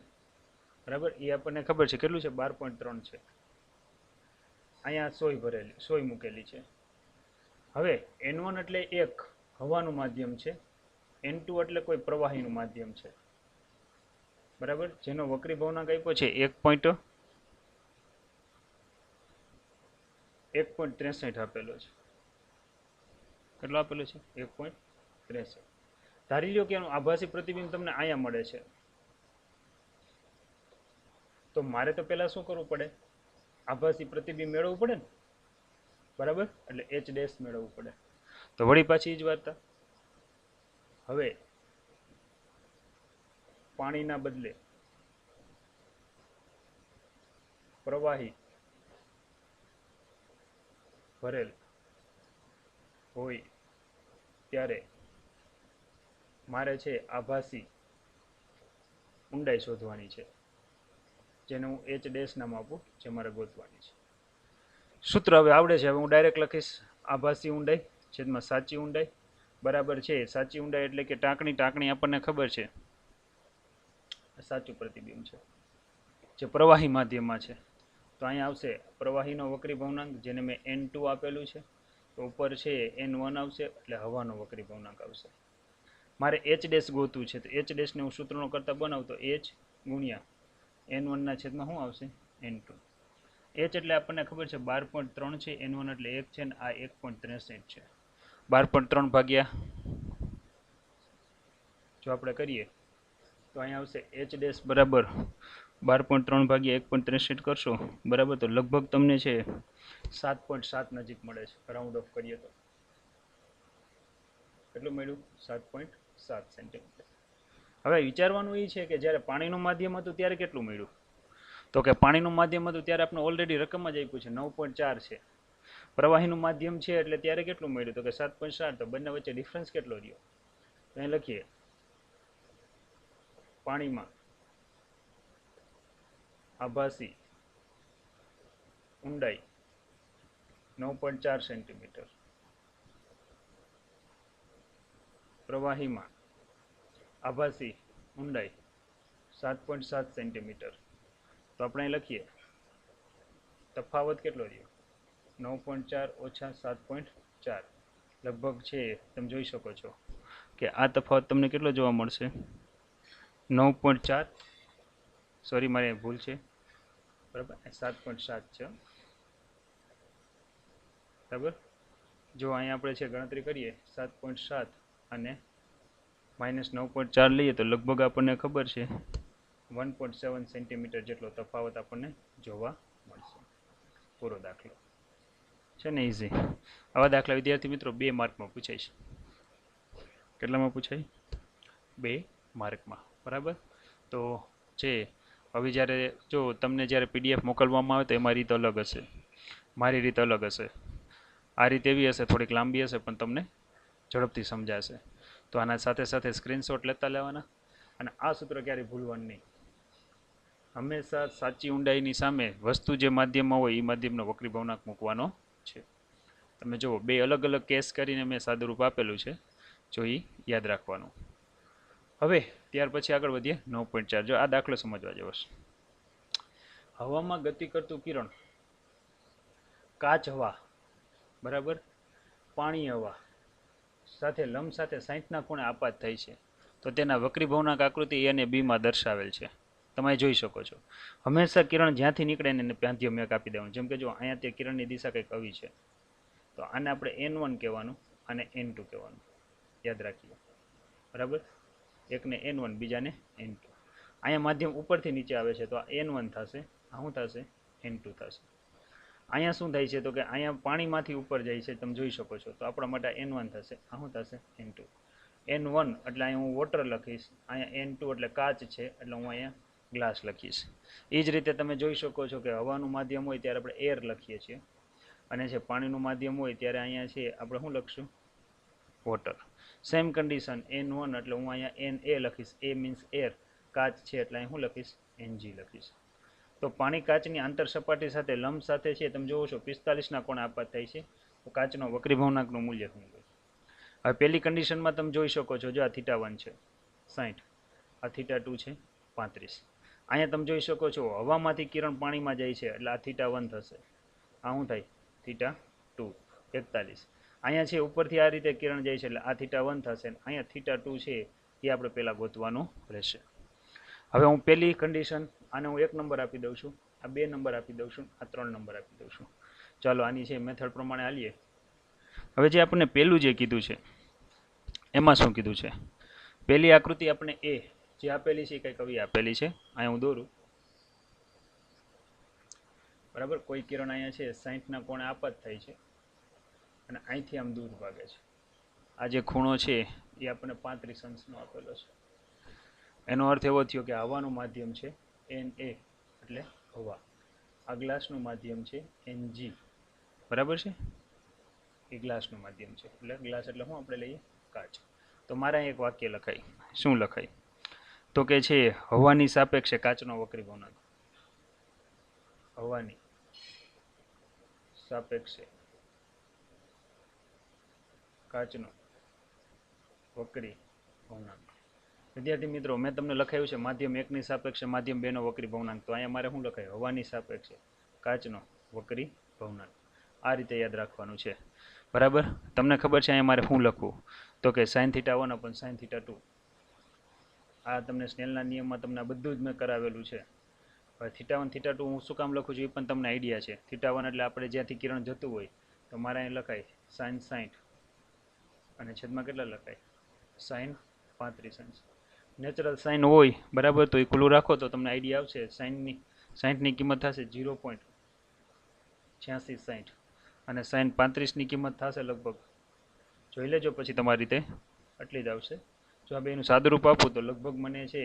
બરાબર. એ આપણને ખબર છે કેટલું છે? 12.3 છે. અહીંયા સોય મૂકેલી છે. હવે N1 એટલે 1 હવાનું માધ્યમ છે. N2 એટલે કોઈ પ્રવાહીનું માધ્યમ છે. બરાબર. જેનો વક્રી ભવનાંક આપ્યો છે 1.63 આપેલો છે. કેટલો આપેલો છે? 1.63. ધારી લ્યો કે એનું આભાસી પ્રતિબિંબ તમને અહીંયા મળે છે તો મારે તો પહેલા શું કરવું પડે? આભાસી પ્રતિબિંબ મેળવવું પડે ને. બરાબર. એટલે H ડેશ મેળવવું પડે. તો વળી પાછી જ વાત. હવે પાણીના બદલે પ્રવાહી ભરેલ હોય ત્યારે મારે છે આભાસી ઊંડાઈ શોધવાની છે. જેને હું એચ ડેશ નામ આપું, જે મારે ગોતવાની છે. સૂત્ર હવે આવડે છે. હવે હું ડાયરેક્ટ લખીશ આભાસી ઊંડાઈ છેદમાં સાચી ઊંડાઈ બરાબર છે. સાચી ઊંડાઈ એટલે કે ટાંકણી આપણને ખબર છે સાચું પ્રતિબિંબ છે જે પ્રવાહી માધ્યમમાં છે. તો અહીંયા આવશે પ્રવાહીનો વક્રી ભવનાંક, જેને મેં N2 આપેલું છે. તો ઉપર છે N1 આવશે, એટલે હવાનો વક્રી ભવનાંક આવશે. મારે એચ ડેશ ગોતવું છે, તો એચ ડેશને હું સૂત્રનો કરતા બનાવું તો એચ ગુણ્યા N1 ના છેદમાં શું આવશે N2. એચ એટલે આપણને ખબર છે 12.3 છે, N1 એટલે 1 છે, ને આ 1.63 છે. 12.3 ભાગ્યા જો આપણે કરીએ તો અહીંયા આવશે એચ ડેશ બરાબર 12.3 ભાગ્યા 1.63 કરશો બરાબર, તો લગભગ તમને છે 7.7 નજીક મળે છે. રાઉન્ડ ઓફ કરીએ તો કેટલું મળ્યું? 7.7 સેન્ટીમીટર. હવે વિચારવાનું એ છે કે જ્યારે પાણીનું માધ્યમ હતું ત્યારે કેટલું મળ્યું? તો કે પાણીનું માધ્યમ હતું ત્યારે આપણે ઓલરેડી રકમ જ આપ્યું છે 9.4 છે. પ્રવાહીનું માધ્યમ છે એટલે ત્યારે કેટલું મળ્યું? તો કે 7.7. તો બંને વચ્ચે ડિફરન્સ કેટલો રહ્યો? અહીં લખીએ પાણીમાં આભાસી ઊંડાઈ 9.4 સેન્ટીમીટર, પ્રવાહીમાં આભાસી ઊંડાઈ 7.7 સેન્ટીમીટર. તો આપણે લખીએ તફાવત કેટલો રહ્યો? 9.4 ઓછા 7.4. લગભગ છે તમે જોઈ શકો છો કે આ તફાવત તમને કેટલો જોવા મળશે? 9.4, સોરી મારે ભૂલ છે બરાબર, 7.7 છે બરાબર. જો અહીંયા આપણે છે ગણતરી કરીએ 7.7 અને -9.4 લઈએ તો લગભગ આપણને ખબર છે 1.7 સેન્ટીમીટર જેટલો તફાવત આપણને જોવા મળશે. પૂરો દાખલો છે ને ઇઝી. આવા દાખલા વિદ્યાર્થી મિત્રો 2 માર્કમાં પૂછાય છે. કેટલામાં પૂછાય? 2 માર્કમાં બરાબર. તો છે હવે જ્યારે જો તમને જ્યારે PDF મોકલવામાં આવે તો એમાં રીત અલગ હશે, મારી રીત અલગ હશે. આ રીત એવી હશે થોડીક લાંબી હશે પણ તમને ઝડપથી સમજાશે. તો આના સાથે સાથે સ્ક્રીનશોટ લેતા લેવાના, અને આ સૂત્ર ક્યારેય ભૂલવાનું નહીં. હંમેશા સાચી ઊંડાઈની સામે વસ્તુ જે માધ્યમમાં હોય એ માધ્યમનો વક્રી ભવનાંક મૂકવાનો છે. તમે જુઓ 2 અલગ અલગ કેસ કરીને મેં સાદુરૂપ આપેલું છે, જો એ યાદ રાખવાનું. હવે ત્યાર પછી આગળ વધીએ 9.4. જો આ દાખલો સમજવા જેવો છે. હવામાં ગતિ કરતું કિરણ કાચ હવા બરાબર પાણી હવા સાથે લંબ સાથે 60ના ખૂણે આપાત થાય છે. તો તેના વક્રી ભવનાંક આકૃતિ A અને B માં દર્શાવેલ છે. તમે જોઈ શકો છો. હંમેશા કિરણ જ્યાંથી નીકળે એને પ્રાંતીય મેઘ આપી દેવાનું. જેમ કે જો અહીંયા તે કિરણની દિશા કંઈક આવી છે, તો આને આપણે N1 કહેવાનું અને N2 કહેવાનું. યાદ રાખીએ બરાબર. એકને N1 બીજાને N2. અહીંયા માધ્યમ ઉપરથી નીચે આવે છે તો આ N1 થશે, આ શું થશે? N2 થશે. અહીંયા શું થાય છે તો કે અહીંયા પાણીમાંથી ઉપર જાય છે, તમે જોઈ શકો છો. તો આપણા માટે N1 થશે, આ શું થશે? N2. N1 એટલે અહીંયા હું વોટર લખીશ, અહીંયા N2 એટલે કાચ છે એટલે હું અહીંયા ગ્લાસ લખીશ. એ જ રીતે તમે જોઈ શકો છો કે હવાનું માધ્યમ હોય ત્યારે આપણે એર લખીએ છીએ, અને છે પાણીનું માધ્યમ હોય ત્યારે અહીંયા છે આપણે શું લખશું? વોટર. સેમ કન્ડિશન N1 એટલે હું અહીંયા Na લખીશ, A મીન્સ એર, કાચ છે એટલે અહીં હું લખીશ? Ng લખીશ. તો પાણી કાચની આંતર સપાટી સાથે લંબ સાથે છે તમે જોવો છો 45ના કોણે આપાત થાય છે. તો કાચનો વક્રી ભવનાંકનું મૂલ્ય શું હોય? હવે પહેલી કન્ડિશનમાં તમે જોઈ શકો છો, જો આ θ1 છે 60, આ θ2 છે 35. અહીંયા તમે જોઈ શકો છો હવામાંથી કિરણ પાણીમાં જાય છે એટલે આ θ1 થશે, આ શું થાય? θ2 41. અહીંયા છે ઉપરથી આ રીતે કિરણ જાય છે એટલે આ θ1 થશે, અહીંયા θ2 છે એ આપણે પહેલાં ગોતવાનું રહેશે. હવે હું પહેલી કન્ડિશન આને હું 1 નંબર આપી દઉં છું, આ 2 નંબર આપી દઉં છું, આ 3 નંબર આપી દઉં છું. ચાલો આની છે મેથડ પ્રમાણે હાલીએ. હવે જે આપણને પહેલું જે કીધું છે એમાં શું કીધું છે? પહેલી આકૃતિ આપણે A જે આપેલી છે કંઈક આવી આપેલી છે, અહીંયા હું દોરું બરાબર. કોઈ કિરણ અહીંયા છે 60ના કોણે આપાત થાય છે અને અહીંથી આમ દૂર ભાગે છે. આ જે ખૂણો છે એ આપણને 35 અંશનો આપેલો છે. એનો અર્થ એવો થયો કે હવાનું માધ્યમ છે Na એટલે હવા, આ ગ્લાસનું માધ્યમ છે Ng બરાબર છે, એ ગ્લાસનું માધ્યમ છે એટલે ગ્લાસ એટલે શું આપણે લઈએ? કાચ. તો મારા એક વાક્ય લખાય, શું લખાય? તો કે છે હવાની સાપેક્ષે કાચનો વક્રી ભવનાંક. હવાની સાપેક્ષે કાચનો વક્રી ભવનાંક. વિદ્યાર્થી મિત્રો, મેં તમને લખાયું છે માધ્યમ 1 ની સાપેક્ષે માધ્યમ 2 નો વક્રી ભવનાંક. તો અહીંયા મારે શું લખાય? હવાની સાપેક્ષે કાચનો વક્રી ભવનાંક. આ રીતે યાદ રાખવાનું છે. બરાબર? તમને ખબર છે અહીંયા મારે શું લખવું? તો કે sin θ1 upon sin θ2. આ તમને સ્નેલના નિયમમાં તમને આ બધું જ મેં કરાવેલું છે. હવે θ1 θ2 હું શું કામ લખું છું એ પણ તમને આઈડિયા છે. θ1 એટલે આપણે જ્યાંથી કિરણ જતું હોય તો મારે અહીં લખાય sin 60 અને છેદમાં કેટલા લખાય? sin 35 નેચરલ સાઇન હોય બરાબર, તો એ ખુલ્લું રાખો તો તમને આઈડિયા આવશે. સાઇનની 60ની કિંમત થશે 0.8660 અને sin 35ની કિંમત થશે લગભગ, જોઈ લેજો પછી તમારી રીતે, આટલી જ આવશે. જો આ બેનું સાદુરૂપ આપું તો લગભગ મને છે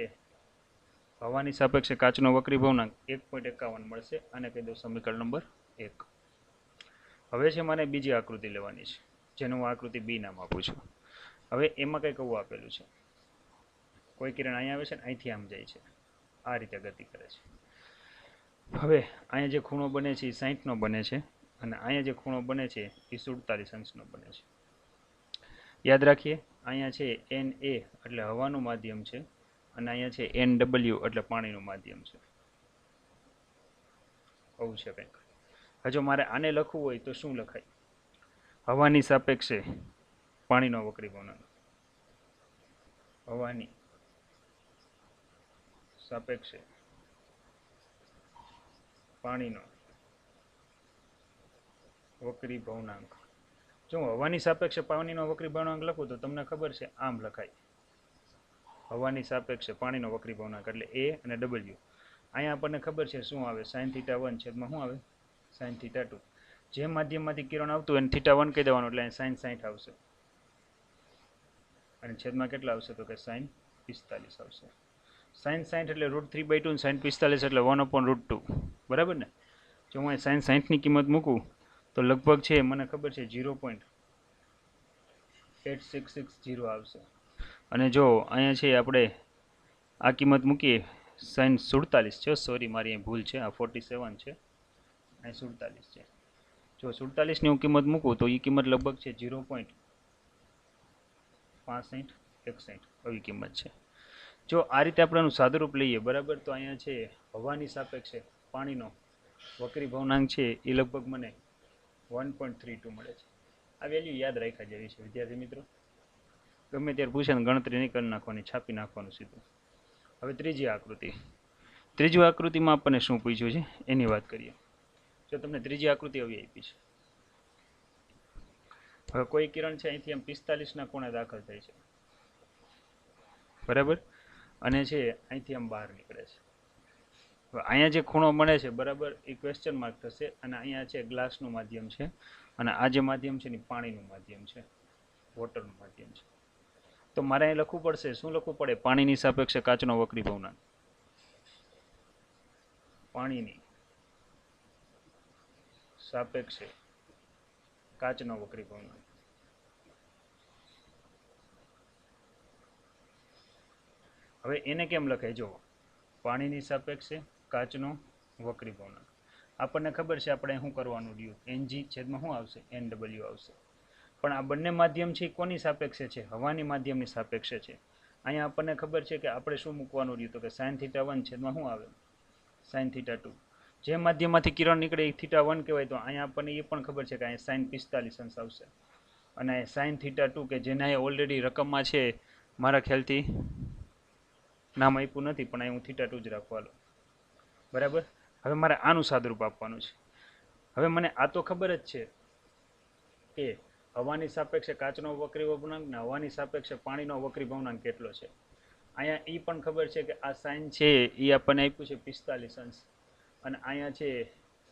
હવાની સાપેક્ષે કાચનો વક્રી ભવનાંક 1.51 મળશે. આને કહી દઉં સમીકરણ નંબર 1. હવે છે મારે બીજી આકૃતિ લેવાની છે, જેનું હું આકૃતિ બી નામ આપું છું. હવે એમાં કંઈક આવું આપેલું છે. કોઈ કિરણ અહીંયા આવે છે ને અહીંથી આમ જાય છે, આ રીતે ગતિ કરે છે. હવે અહીંયા જે ખૂણો બને છે એ 60નો બને છે અને અહીંયા જે ખૂણો બને છે એ 47 અંશનો બને છે. યાદ રાખીએ, અહીંયા છે NA એટલે હવાનું માધ્યમ છે અને અહીંયા છે NW એટલે પાણીનું માધ્યમ છે. આવું છે કંઈક. હજુ મારે આને લખવું હોય તો શું લખાય? હવાની સાપેક્ષે પાણીનો વક્રી ભવનાંક. હવાની સાપેક્ષે પાણીનો વક્રી ભવનાંક. જો હું હવાની સાપેક્ષે પાણીનો વક્રી ભવનાંક લખું તો તમને ખબર છે આમ લખાય. હવાની સાપેક્ષે પાણીનો વક્રી ભવનાંક એટલે A અને W. અહીંયા આપણને ખબર છે શું આવે? sin θ1 છેદમાં શું આવે? sin θ2. જે માધ્યમમાંથી કિરણ આવતું એને θ1 કહી દેવાનું એટલે sin 60 આવશે અને છેદમાં કેટલા આવશે? તો કે sin 45 આવશે. sin 60 એટલે √3/2 અને sin 45 એટલે 1/√2. બરાબર ને? જો હું sin 60ની કિંમત મૂકું તો લગભગ છે મને ખબર છે 0.8660 આવશે. અને જો અહીંયા છે આપણે આ કિંમત મૂકીએ sin 47 છે, સોરી મારી અહીં ભૂલ છે, આ 47 છે, અહીં 47 છે. જો 47ની હું કિંમત મૂકું તો એ કિંમત લગભગ છે 0.6561 આવી કિંમત છે. જો આ રીતે આપણે એનું સાદુરૂપ લઈએ બરાબર, તો અહીંયા છે હવાની સાપેક્ષે પાણીનો વક્રી ભવનાંક છે એ લગભગ મને 1.32 મળે છે. આ વેલ્યુ યાદ રાખ્યા જેવી છે વિદ્યાર્થી મિત્રો. ગમે ત્યારે પૂછે ને ગણતરી નહીં કરી નાખવાની, છાપી નાખવાનું સીધું. હવે ત્રીજી આકૃતિ. ત્રીજી આકૃતિમાં આપણને શું પૂછ્યું છે એની વાત કરીએ. જો તમને ત્રીજી આકૃતિ આવી આપી છે. હવે કોઈ કિરણ છે અહીંથી આમ 45ના ખૂણે દાખલ થાય છે બરાબર, અને છે અહીંથી આમ બહાર નીકળે છે. હવે અહીંયા જે ખૂણો મળે છે બરાબર એ ક્વેશ્ચન માર્ક થશે અને અહીંયા છે ગ્લાસનું માધ્યમ છે અને આ જે માધ્યમ છે ને પાણીનું માધ્યમ છે, વોટરનું માધ્યમ છે. તો મારે અહીં લખવું પડશે, શું લખવું પડે? પાણીની સાપેક્ષે કાચનો વક્રી ભવનાંક. પાણીની સાપેક્ષે કાચનો વક્રી ભવનાંક. હવે એને કેમ લખાય? જો પાણીની સાપેક્ષે કાચનો વક્રી ભવનાંક. આપણને ખબર છે આપણે શું કરવાનું રહ્યું? NG છેદમાં શું આવશે? NW આવશે. પણ આ બંને માધ્યમ છે કોની સાપેક્ષે છે? હવાની માધ્યમની સાપેક્ષે છે. અહીંયા આપણને ખબર છે કે આપણે શું મૂકવાનું રહ્યું? તો કે sin θ1 છેદમાં શું આવે? sin θ2. જે માધ્યમમાંથી કિરણ નીકળે એ θ1 કહેવાય. તો અહીંયા આપણને એ પણ ખબર છે કે અહીંયા sin 45 અંશ આવશે અને sin θ2 કે જેને અહીંયા ઓલરેડી રકમમાં છે, મારા ખ્યાલથી નામ આપ્યું નથી પણ અહીં હું θ2 જ રાખવાનો. બરાબર. હવે મારે આનું સાદુરૂપ આપવાનું છે. હવે મને આ તો ખબર જ છે કે હવાની સાપેક્ષે કાચનો વક્રી ભવનાંક ને હવાની સાપેક્ષે પાણીનો વક્રી ભવનાંક કેટલો છે. અહીંયા એ પણ ખબર છે કે આ સાઇન છે એ આપણને આપ્યું છે 45 અંશ અને અહીંયા છે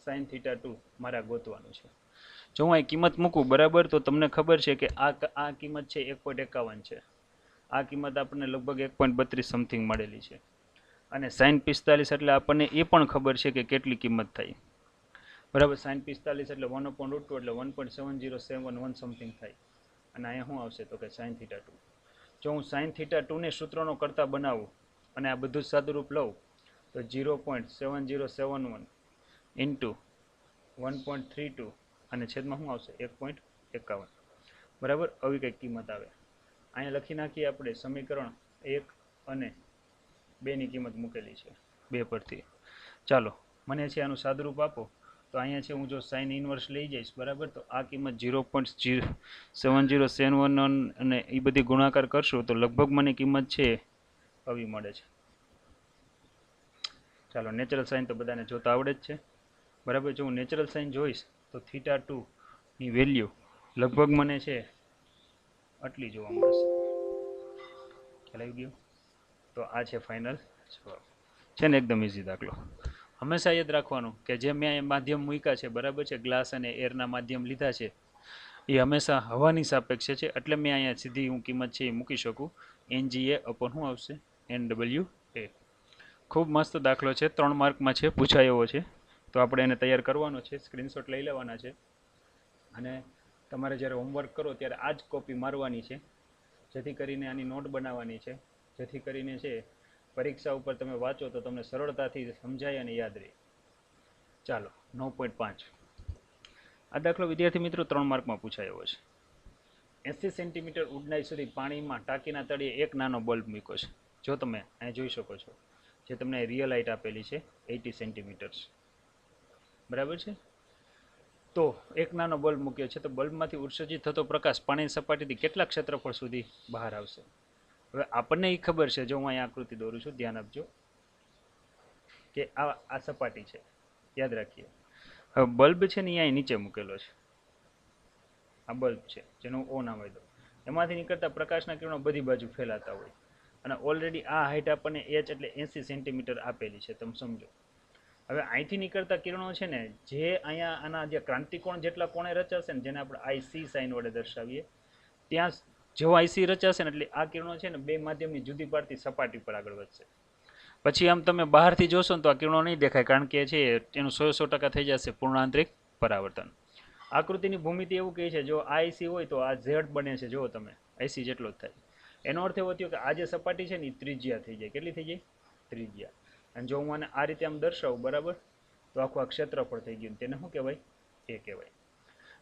sin θ2 મારે ગોતવાનું છે. જો હું અહીં કિંમત મૂકું બરાબર, તો તમને ખબર છે કે આ કિંમત છે 1.51 છે. આ કિંમત આપણને લગભગ 1.32 સમથિંગ મળેલી છે અને sin 45 એટલે આપણને એ પણ ખબર છે કે કેટલી કિંમત થાય. બરાબર. sin 45 એટલે 1/√2 એટલે 1.7071 સમથિંગ થાય અને અહીંયા શું આવશે? તો કે sin θ2. જો હું sin θ2 ને સૂત્રનો કરતા બનાવું અને આ બધું જ સાદુરૂપ લઉં તો 0.7071 ઇન્ટુ 1.32 અને છેદમાં શું આવશે 1.51 બરાબર. આવી કંઈક કિંમત આવે. અહીંયા લખી નાખીએ આપણે સમીકરણ 1 અને 2ની કિંમત મૂકેલી છે 2 પરથી. ચાલો મને છે આનું સાદુરૂપ આપો. તો અહીંયા છે હું જો સાઇન ઇનવર્સ લઈ જઈશ બરાબર, તો આ કિંમત 0.7071 અને એ બધી ગુણાકાર કરશું તો લગભગ મને કિંમત છે આવી મળે છે. ચાલો નેચરલ સાઇન તો બધાને જોતા આવડે જ છે બરાબર. જો હું નેચરલ સાઇન જોઈશ તો θ2ની વેલ્યુ લગભગ મને છે આટલી જોવા મળશે. ખ્યાલ આવી ગયો? તો આ છે ફાઇનલ જવાબ. છે ને એકદમ ઇઝી દાખલો. હંમેશા યાદ રાખવાનું કે જે મેં માધ્યમ મૂક્યા છે બરાબર છે, ગ્લાસ અને એરના માધ્યમ લીધા છે એ હંમેશા હવાની સાપેક્ષે છે. એટલે મેં અહીંયા સીધી હું કિંમત છે એ મૂકી શકું. NGA અપોન શું આવશે NWA. ખૂબ મસ્ત દાખલો છે, 3 માર્કમાં છે, પૂછાય એવો છે. તો આપણે એને તૈયાર કરવાનો છે, સ્ક્રીનશોટ લઈ લેવાના છે અને તમારે જ્યારે હોમવર્ક કરો ત્યારે આ જ કોપી મારવાની છે, જેથી કરીને આની નોટ બનાવવાની છે, જેથી કરીને છે પરીક્ષા ઉપર તમે વાંચો તો તમને સરળતાથી સમજાય અને યાદ રહે. ચાલો 9.5 આ દાખલો વિદ્યાર્થી મિત્રો 3 માર્કમાં પૂછાયો છે. 80 સેન્ટીમીટર ઊંડાઈ સુધી પાણીમાં ટાંકીના તળિયે એક નાનો બલ્બ મૂક્યો છે. જો તમે અહીં જોઈ શકો છો જે તમને રિયલ હાઇટ આપેલી છે 80 સેન્ટીમીટર્સ બરાબર છે. તો એક નાનો બલ્બ મૂક્યો છે, તો બલ્બમાંથી ઉત્સર્જિત થતો પ્રકાશ પાણીની સપાટીથી કેટલા ક્ષેત્રફળ સુધી બહાર આવશે. હવે આપણને એ ખબર છે, જો હું અહીંયા આકૃતિ દોરું છું ધ્યાન આપજો કે આ સપાટી છે, યાદ રાખીએ. હવે બલ્બ છે ને અહીંયા નીચે મૂકેલો છે, આ બલ્બ છે જેનું ઓ નામ હોય, તો એમાંથી નીકળતા પ્રકાશના કિરણો બધી બાજુ ફેલાતા હોય અને ઓલરેડી આ હાઇટ આપણને h એટલે 80 સેન્ટીમીટર આપેલી છે, તમે સમજો. હવે અહીંથી નીકળતા કિરણો છે ને જે અહીંયા આના જે ક્રાંતિકોણ જેટલા કોણે રચાશે ને, જેને આપણે IC સાઇન વડે દર્શાવીએ, ત્યાં જેવો IC રચાશે ને એટલે આ કિરણો છે ને બે માધ્યમની જુદી પાડતી સપાટી પર આગળ વધશે. પછી આમ તમે બહારથી જોશો ને તો આ કિરણો નહીં દેખાય, કારણ કે છે એનું 100% થઈ જશે પૂર્ણ આંતરિક પરાવર્તન. આકૃતિની ભૂમિતિ એવું કહે છે, જો આ IC હોય તો આ Z બને છે, જુઓ તમે IC જેટલો જ થાય. એનો અર્થ એવો થયો કે આ જે સપાટી છે ને એ ત્રિજ્યા થઈ જાય. કેટલી થઈ જાય? ત્રિજ્યા. અને જો હું આને આ રીતે આમ દર્શાવું બરાબર, તો આખું આ ક્ષેત્રફળ થઈ ગયું. તેને શું કહેવાય? એ કહેવાય.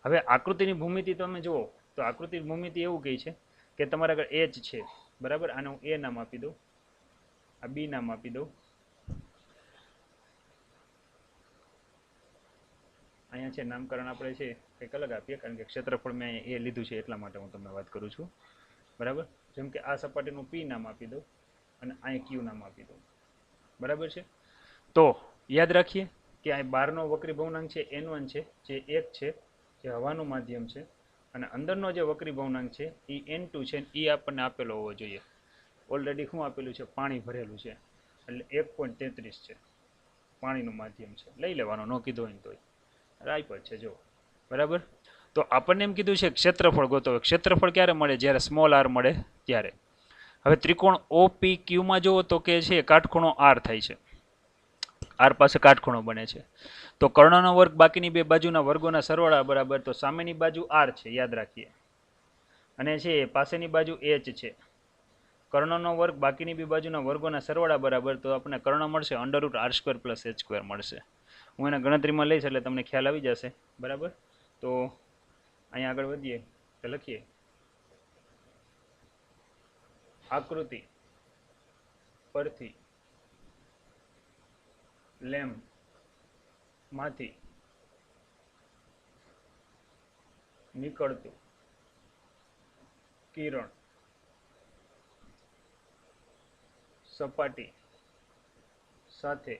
હવે આકૃતિની ભૂમિતિ તમે જુઓ તો આકૃતિની ભૂમિતિ એવું કહે છે કે તમારા આગળ H છે બરાબર, આને હું A નામ આપી દઉં, આ B નામ આપી દઉં, અહીંયા છે નામકરણ આપણે છે કંઈક અલગ આપીએ, કારણ કે ક્ષેત્રફળ મેં અહીંયા એ લીધું છે એટલા માટે હું તમને વાત કરું છું બરાબર. જેમ કે આ સપાટીનું P નામ આપી દઉં અને અહીંયા Q નામ આપી દઉં બરાબર છે. તો યાદ રાખીએ કે અહીં બહારનો વક્રી ભવનાંક છે N1 છે, જે 1 છે, જે હવાનું માધ્યમ છે, અને અંદરનો જે વક્રી ભવનાંક છે એ N2 છે, એ આપણને આપેલો હોવો જોઈએ. ઓલરેડી શું આપેલું છે? પાણી ભરેલું છે, એટલે 1.33 છે, પાણીનું માધ્યમ છે. લઈ લેવાનો, ન કીધો હોય તોય રાઈપર છે જો બરાબર. તો આપણને એમ કીધું છે ક્ષેત્રફળ ગોતો. ક્ષેત્રફળ ક્યારે મળે? જ્યારે સ્મોલ r મળે ત્યારે. હવે ત્રિકોણ OPQ માં જુઓ તો કે છે કાટખૂણો r થાય છે, r પાસે કાટખૂણો બને છે. તો કર્ણનો વર્ગ બાકીની બે બાજુના વર્ગોના સરવાળા બરાબર, તો સામેની બાજુ r છે, યાદ રાખીએ, અને છે પાસેની બાજુ h છે. કર્ણનો વર્ગ બાકીની બે બાજુના વર્ગોના સરવાળા બરાબર, તો આપણને કર્ણ મળશે √r² + h² મળશે. હું એને ગણતરીમાં લઈશ એટલે તમને ખ્યાલ આવી જશે બરાબર. તો અહીંયા આગળ વધીએ તો લખીએ આકૃતિ પરથી લેમ્પ માંથી નીકળતું કિરણ સપાટી સાથે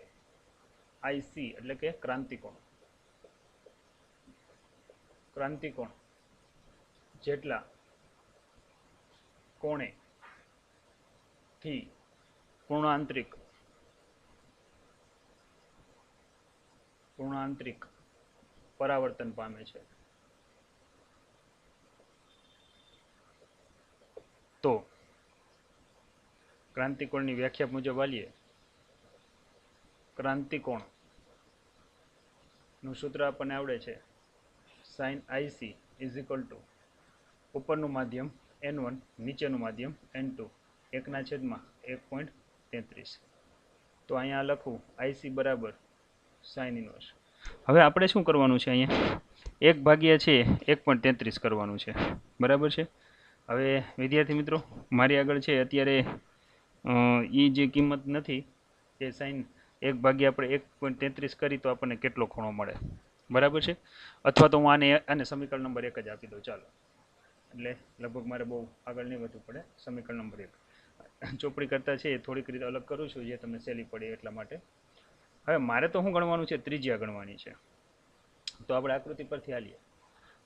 IC એટલે કે ક્રાંતિકોણ જેટલા કોણે થી પૂર્ણાંતરિક પરાવર્તન પામે છે. તો ક્રાંતિકોણની વ્યાખ્યા મુજબ આલીએ, ક્રાંતિકોણ નું સૂત્ર આપણને આવડે છે sin IC = ઉપરનું માધ્યમ N1, નીચેનું માધ્યમ N2, 1/1.33. તો અહીંયા લખું IC બરાબર sin ઇનવર્સ. હવે આપણે શું કરવાનું છે અહીંયા 1 છે 1.33 કરવાનું છે, બરાબર છે. હવે વિદ્યાર્થી મિત્રો મારી આગળ છે અત્યારે એ જે કિંમત નથી એ સાઈન 1 આપણે 1.33 કરી તો આપણને કેટલો ખૂણો મળે, બરાબર છે. અથવા તો હું આને સમીકરણ નંબર 1 જ આપી દઉં, ચાલો. એટલે લગભગ મારે બહુ આગળ નહીં વધવું પડે. સમીકરણ નંબર 1 ચોપડી કરતાં છે એ થોડીક રીતે અલગ કરું છું જે તમને સહેલી પડે એટલા માટે. હવે મારે તો શું ગણવાનું છે? ત્રિજ્યા ગણવાની છે. તો આપણે આકૃતિ પરથી હાલીએ.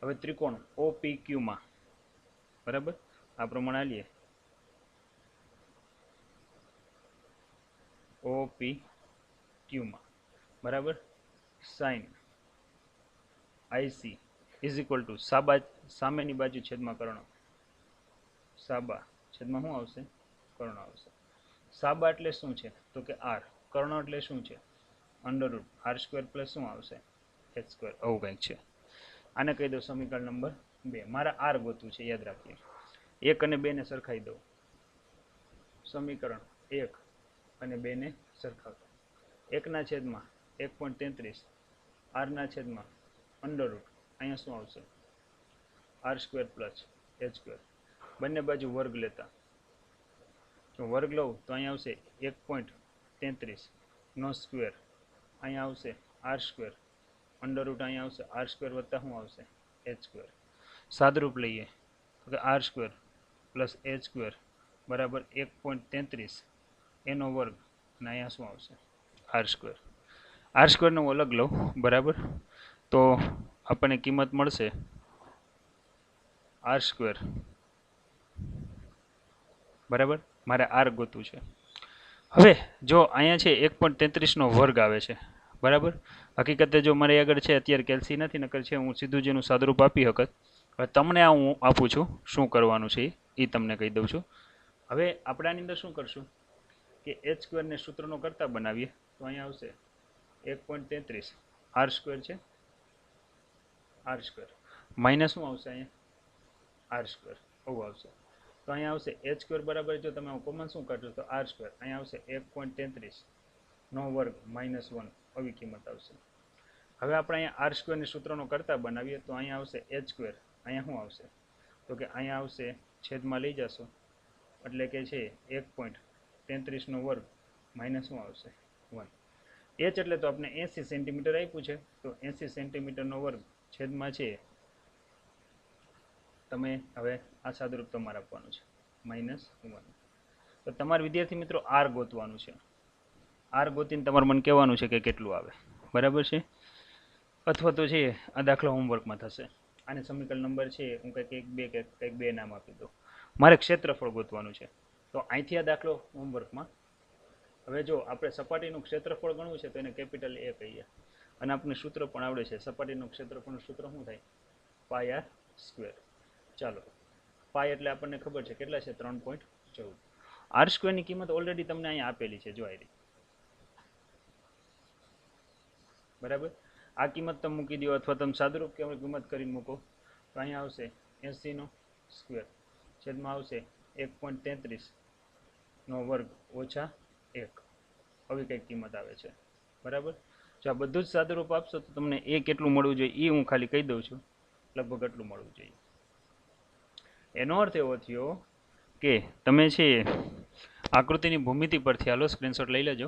હવે ત્રિકોણ OPQમાં, બરાબર, આ પ્રમાણે હાલીએ. OPQમાં, બરાબર, sine IC is equal to સામેની બાજુ છેદમાં કર્ણ. સાબા છેદમાં શું આવશે? કર્ણ આવશે. સાબા એટલે શું છે? તો કે R. કર્ણ એટલે શું છે? √R² પ્લસ શું આવશે? H². આવું કંઈક છે. આને કહી દો સમીકરણ નંબર 2. મારા R ગોતવું છે, યાદ રાખીએ. 1 અને 2 ને સરખાઈ દો. સમીકરણ 1 અને 2 ને સરખાવતા 1 ના છેદમાં 1.33 R ના છેદમાં √ અહીંયા શું આવશે? R² plus H². બંને બાજુ વર્ગ લેતા જો વર્ગ લઉં તો અહીંયા આવશે 1.33 નો સ્ક્વેર, અહીંયા આવશે R², √ અહીંયા આવશે R² વત્તા શું આવશે? H². સાદરૂપ લઈએ તો કે R² પ્લસ H² બરાબર 1.33 એનો વર્ગ, અને અહીંયા શું આવશે? R². R² નો અલગ લઉં, બરાબર, તો આપણને કિંમત મળશે R², બરાબર. મારે R ગોતવું છે. હવે જો અહીંયા છે 1.33 નો વર્ગ આવે છે, બરાબર. હકીકતે જો મારી આગળ છે અત્યારે કેલ્સી નથી, નકર છે હું સીધું જેનું સાદરૂપ આપી શકત. હવે તમને આ હું આપું છું, શું કરવાનું છે એ તમને કહી દઉં છું. હવે આપણે આની અંદર શું કરશું કે H² ને સૂત્રનો કરતા બનાવીએ તો અહીંયા આવશે 1.33 R² છે, R² માઇનસ શું આવશે? અહીંયા R², આવું આવશે. તો અહીંયા આવશે H² બરાબર, જો તમે કોમન શું કાઢો તો R², અહીંયા આવશે 1.33 નો વર્ગ -1, આવી કિંમત આવશે. હવે આપણે અહીંયા R² ને સૂત્રનો કરતા બનાવીએ તો અહીંયા આવશે H², અહીંયા શું આવશે? તો કે અહીંયા આવશે છેદમાં લઈ જશો એટલે કે છે 1.33 નો વર્ગ માઇનસ શું આવશે? 1. H એટલે તો આપણે 80 સેન્ટીમીટર આપ્યું છે, તો 80 સેન્ટીમીટરનો વર્ગ છેદમાં છે, તમે હવે આ સાદુરૂપ તમારે આપવાનું છે -1. તો તમારે વિદ્યાર્થી મિત્રો R ગોતવાનું છે. R ગોતીને તમારે મને કહેવાનું છે કે કેટલું આવે, બરાબર છે. અથવા તો છે આ દાખલો હોમવર્કમાં થશે. આને સમીકરણ નંબર છે હું કંઈક 1 2 કંઈક 2 નામ આપી દઉં. મારે ક્ષેત્રફળ ગોતવાનું છે, તો અહીંથી આ દાખલો હોમવર્કમાં. હવે જો આપણે સપાટીનું ક્ષેત્રફળ ગણવું છે તો એને કેપિટલ A કહીએ, અને આપણને સૂત્ર પણ આવડે છે. સપાટીનું ક્ષેત્રફળનું સૂત્ર શું થાય? πr². ચાલો, પાય એટલે આપણને ખબર છે કેટલા છે? 3.14. R² ની કિંમત ઓલરેડી તમને અહીંયા આપેલી છે, જો આ રહી, બરાબર. આ કિંમત તમે મૂકી દો અથવા તમે સાદુરૂપ કિંમત કરીને મૂકો તો અહીંયા આવશે 80 નો સ્ક્વેર છેદમાં આવશે 1.33 નો વર્ગ ઓછા 1, આવી કંઈક કિંમત આવે છે, બરાબર. જો આ બધું જ સાદુરૂપ આપશો તો તમને એ કેટલું મળવું જોઈએ એ હું ખાલી કહી દઉં છું, લગભગ એટલું મળવું જોઈએ. એનો અર્થ એવો થયો કે તમે છે આકૃતિની ભૂમિતિ પરથી, હાલો સ્ક્રીનશોટ લઈ લેજો.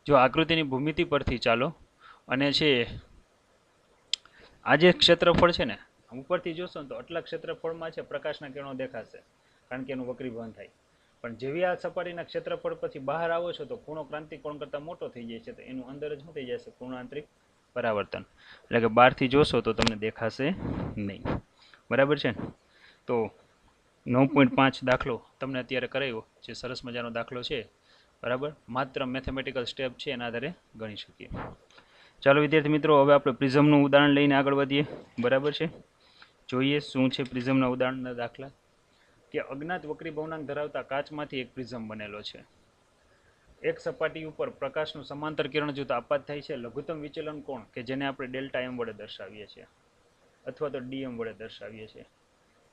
જો આકૃતિની ભૂમિતિ પરથી ચાલો, અને છે આ જે ક્ષેત્રફળ છે ને, ઉપરથી જોશો ને તો આટલા ક્ષેત્રફળમાં છે પ્રકાશના કિરણો દેખાશે, કારણ કે એનું વક્રીભવન થાય. પણ જેવી આ સપાટીના ક્ષેત્રફળ પછી બહાર આવો છો તો ખૂણો ક્રાંતિકોણ કરતાં મોટો થઈ જાય છે, તો એનું અંદર જ શું થઈ જશે? પૂર્ણાંતરિક પરાવર્તન. એટલે કે બહારથી જોશો તો તમને દેખાશે નહીં, બરાબર છે. તો 9.5 દાખલો તમને અત્યારે કરાવ્યો, જે સરસ મજાનો દાખલો છે, બરાબર. માત્ર મેથેમેટિકલ સ્ટેપ છે એના આધારે ગણી શકીએ. ચાલો વિદ્યાર્થી મિત્રો, હવે આપણે પ્રિઝમનું ઉદાહરણ લઈને આગળ વધીએ, બરાબર છે. જોઈએ શું છે પ્રિઝમના ઉદાહરણના દાખલા. કે અજ્ઞાત વક્રી ભવનાંક ધરાવતા કાચમાંથી એક પ્રિઝમ બનેલો છે. એક સપાટી ઉપર પ્રકાશનું સમાંતર કિરણ જૂથ આપાત થાય છે. લઘુત્તમ વિચલન કોણ કે જેને આપણે Δm વડે દર્શાવીએ છીએ, અથવા તો dm વડે દર્શાવીએ છીએ,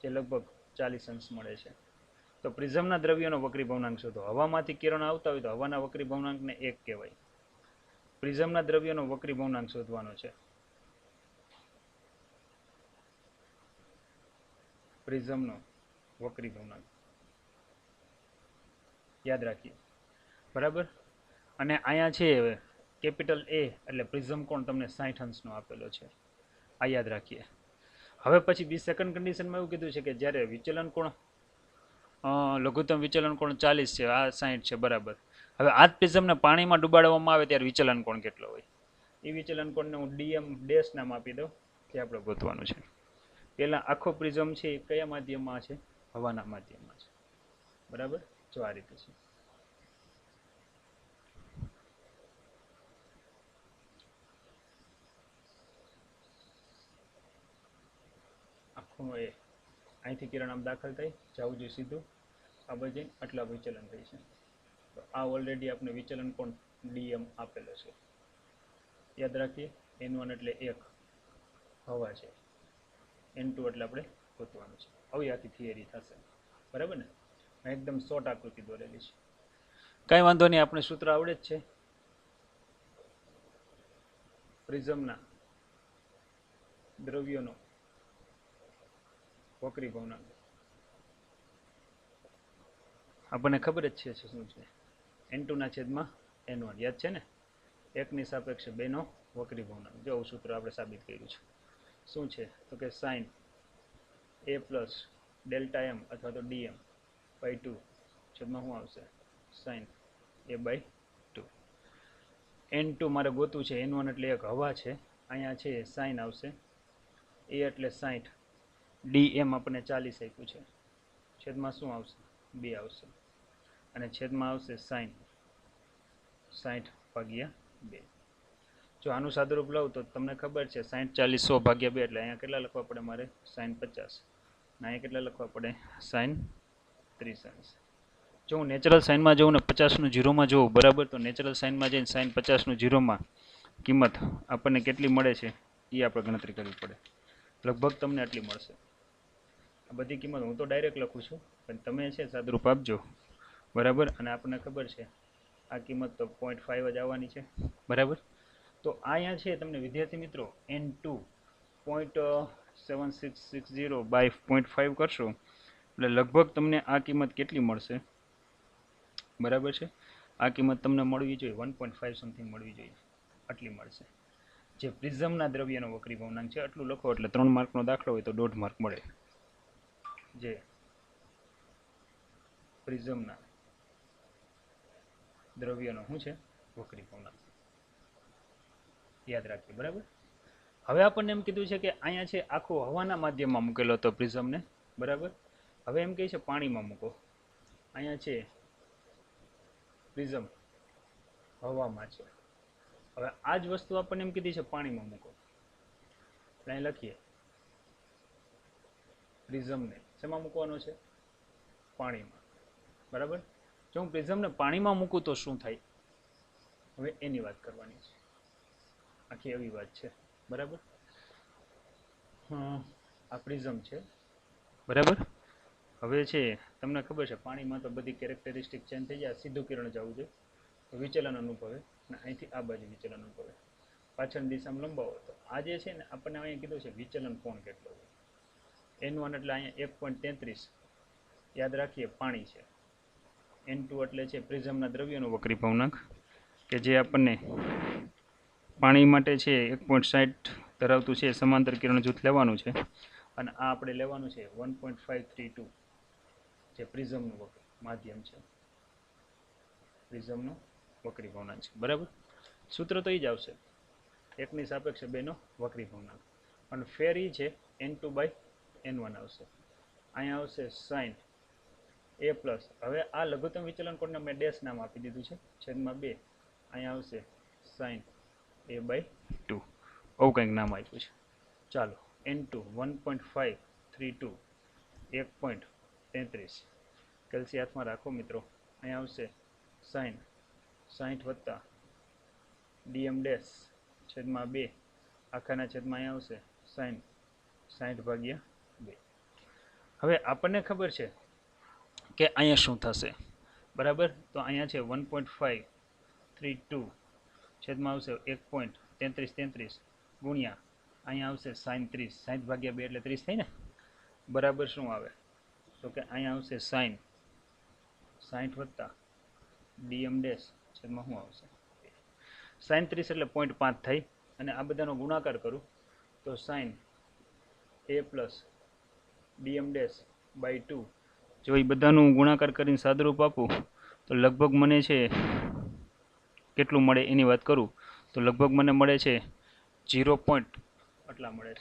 જે લગભગ 40 અંશ મળે છે. તો પ્રિઝમના દ્રવ્યનો વક્રી ભવનાંક શોધો. હવામાંથી કિરણ આવતા હોય તો હવાના વક્રી ભવનાંકને 1 કહેવાય. પ્રિઝમના દ્રવ્યનો વક્રી ભવનાંક શોધવાનો છે. પ્રિઝમનો વક્રી ભવનાંક યાદ રાખીએ, બરાબર. અને અહીંયા છે કેપિટલ એ એટલે પ્રિઝમ કોણ તમને 60 અંશનો આપેલો છે, આ યાદ રાખીએ. હવે પછી બી સેકન્ડ કન્ડિશનમાં એવું કીધું છે કે જ્યારે વિચલન કોણ લઘુત્તમ વિચલન કોણ 40 છે, આ 60 છે, બરાબર. હવે આ જ પ્રિઝમને પાણીમાં ડુબાડવામાં આવે ત્યારે વિચલન કોણ કેટલો હોય, એ વિચલન કોણને હું ડીએમ ડેશ નામ આપી દઉં, તે આપણે ગોતવાનું છે. પહેલાં આખો પ્રિઝમ છે એ કયા માધ્યમમાં છે, હવાના માધ્યમમાં છે, બરાબર. જો આ રીતે છે. આખું એ અહીંથી કિરણ આમ દાખલ થઈ જવું જોઈએ સીધું આ બાજુ, આટલા વિચલન થઈ છે. તો આ ઓલરેડી આપણે વિચલન કોણ ડીએમ આપેલો છે, યાદ રાખીએ. N1 એટલે 1 હવા છે, N2 એટલે આપણે ગોતવાનું છે. આવી આખી થિયરી થશે, બરાબર ને. એકદમ શોર્ટ આકૃતિ દોરેલી છે, કાંઈ વાંધો નહીં, આપણે સૂત્ર આવડે જ છે. પ્રિઝમના દ્રવ્યોનો વક્રી ભવનાંક આપણને ખબર જ છે શું છે, N2 ના છેદમાં N1, યાદ છે ને. 1 ની સાપેક્ષે 2 નો વક્રી ભવનાંક. જો સૂત્ર આપણે સાબિત કર્યું છે. શું છે તો કે sine a plus delta M અથવા તો ડીએમ બાય 2 છેદમાં શું આવશે, સાઇન a બાય 2. N2 મારે ગોતવું છે, N1 એટલે 1 હવા છે, અહીંયા છે સાઇન આવશે, a એટલે 60, ડીએમ આપણને 40 આપ્યું છે, છેદમાં શું આવશે 2 આવશે, અને છેદમાં આવશે સાઇન 60/2. જો આનું સાદુરૂપ લઉં તો તમને ખબર છે 60 40 100/2 એટલે અહીંયા કેટલા લખવા પડે મારે, સાઇન 50, અને અહીંયા કેટલા લખવા પડે, સાઇન 30. જો હું નેચરલ સાઇનમાં જોઉં ને 50નું 0માં જોઉં, બરાબર, તો નેચરલ સાઇનમાં જઈને સાઇન 50નું 0માં કિંમત આપણને કેટલી મળે છે એ આપણે ગણતરી કરવી પડે. લગભગ તમને આટલી મળશે. આ બધી કિંમત હું તો ડાયરેક્ટ લખું છું, પણ તમે છે સાદુરૂપ આપજો, બરાબર. અને આપણને ખબર છે આ કિંમત તો 0.5 જ આવવાની છે, બરાબર. તો અહીંયા છે તમને વિદ્યાર્થી મિત્રો N2 0.7660/0.5 કરશો એટલે લગભગ તમને આ કિંમત કેટલી મળશે, બરાબર છે. આ કિંમત તમને મળવી જોઈએ 1.5 સમથિંગ મળવી જોઈએ, આટલી મળશે. જે પ્રિઝમના દ્રવ્યનો વક્રી ભવનાંક છે આટલું લખો એટલે 3 માર્કનો દાખલો હોય તો 1.5 માર્ક મળે. જે પ્રિઝમના દ્રવ્યનો શું છે વક્રી ભવનાંક યાદ રાખીએ, બરાબર. હવે આપણને એમ કીધું છે કે અહીંયા છે આખો હવાના માધ્યમમાં મૂકેલો હતો પ્રિઝમને, બરાબર. હવે એમ કહે છે પાણીમાં મૂકો. અહીંયા છે પ્રિઝમ હવામાં છે. હવે આ જ વસ્તુ આપણને એમ કીધી છે પાણીમાં મૂકો. અહીં લખીએ પ્રિઝમને શેમાં મૂકવાનો છે, પાણીમાં, બરાબર. જો હું પ્રિઝમને પાણીમાં મૂકું તો શું થાય, હવે એની વાત કરવાની છે. આખી એવી વાત છે, બરાબર. આ પ્રિઝમ છે, બરાબર. હવે છે તમને ખબર છે પાણીમાં તો બધી કેરેક્ટરિસ્ટિક ચેન્જ થઈ જાય, સીધું કિરણ જવું જોઈએ તો વિચલન અનુભવે, અને અહીંથી આ બાજુ વિચલન અનુભવે, પાછળની દિશામાં લંબાવો. તો આ જે છે ને આપણને અહીંયા કીધું છે વિચલન કોણ કેટલો હોય, N1 એટલે અહીંયા 1.33 યાદ રાખીએ પાણી છે, N2 એટલે છે પ્રિઝમના દ્રવ્યનો વક્રી ભવનાંક કે જે આપણને પાણી માટે છે 1.60 ધરાવતું છે સમાંતર કિરણ જૂથ લેવાનું છે, અને આ આપણે લેવાનું છે 1.532 જે પ્રિઝમનું માધ્યમ છે, પ્રિઝમનો વક્રી ભવનાંક છે, બરાબર. સૂત્ર તો એ જ આવશે, 1 ની સાપેક્ષે 2 નો વક્રી ભવનાંક, અને ફેર એ છે N2/N1 આવશે. અહીંયા આવશે સાઇન a પ્લસ, હવે આ લઘુત્તમ વિચલન કોણને મેં ડેશ નામ આપી દીધું છે, છેદમાં 2, અહીંયા આવશે સાઇન a/2, આવું કંઈક નામ આપ્યું છે. ચાલો N2 1.532 1.33 કેલ્સી હાથમાં રાખો મિત્રો. અહીંયા આવશે સાઇન 60 + ડીએમ ડેશ છેદમાં 2 આખાના છેદમાં અહીંયા આવશે સાઇન 60/2. હવે આપણને ખબર છે કે અહીંયા શું થશે, બરાબર. તો અહીંયા છે 1.532 છેદમાં આવશે 1.3333 ગુણ્યા અહીંયા આવશે સાઈન 30, 60 ભાગ્યા 2 એટલે 30 થાય ને, બરાબર શું આવે તો કે અહીંયા આવશે સાઈન 60 વત્તા ડીએમ ડેશ છેદમાં શું આવશે સાઈન 30 એટલે 0.5 થાય, અને આ બધાનો ગુણાકાર કરું તો sine a plus DM dash by 2, જો એ બધાનું ગુણાકાર કરીને સાદુરૂપ આપું તો લગભગ મને છે કેટલું મળે એની વાત કરું તો લગભગ મને મળે છે 0. આટલા મળે છે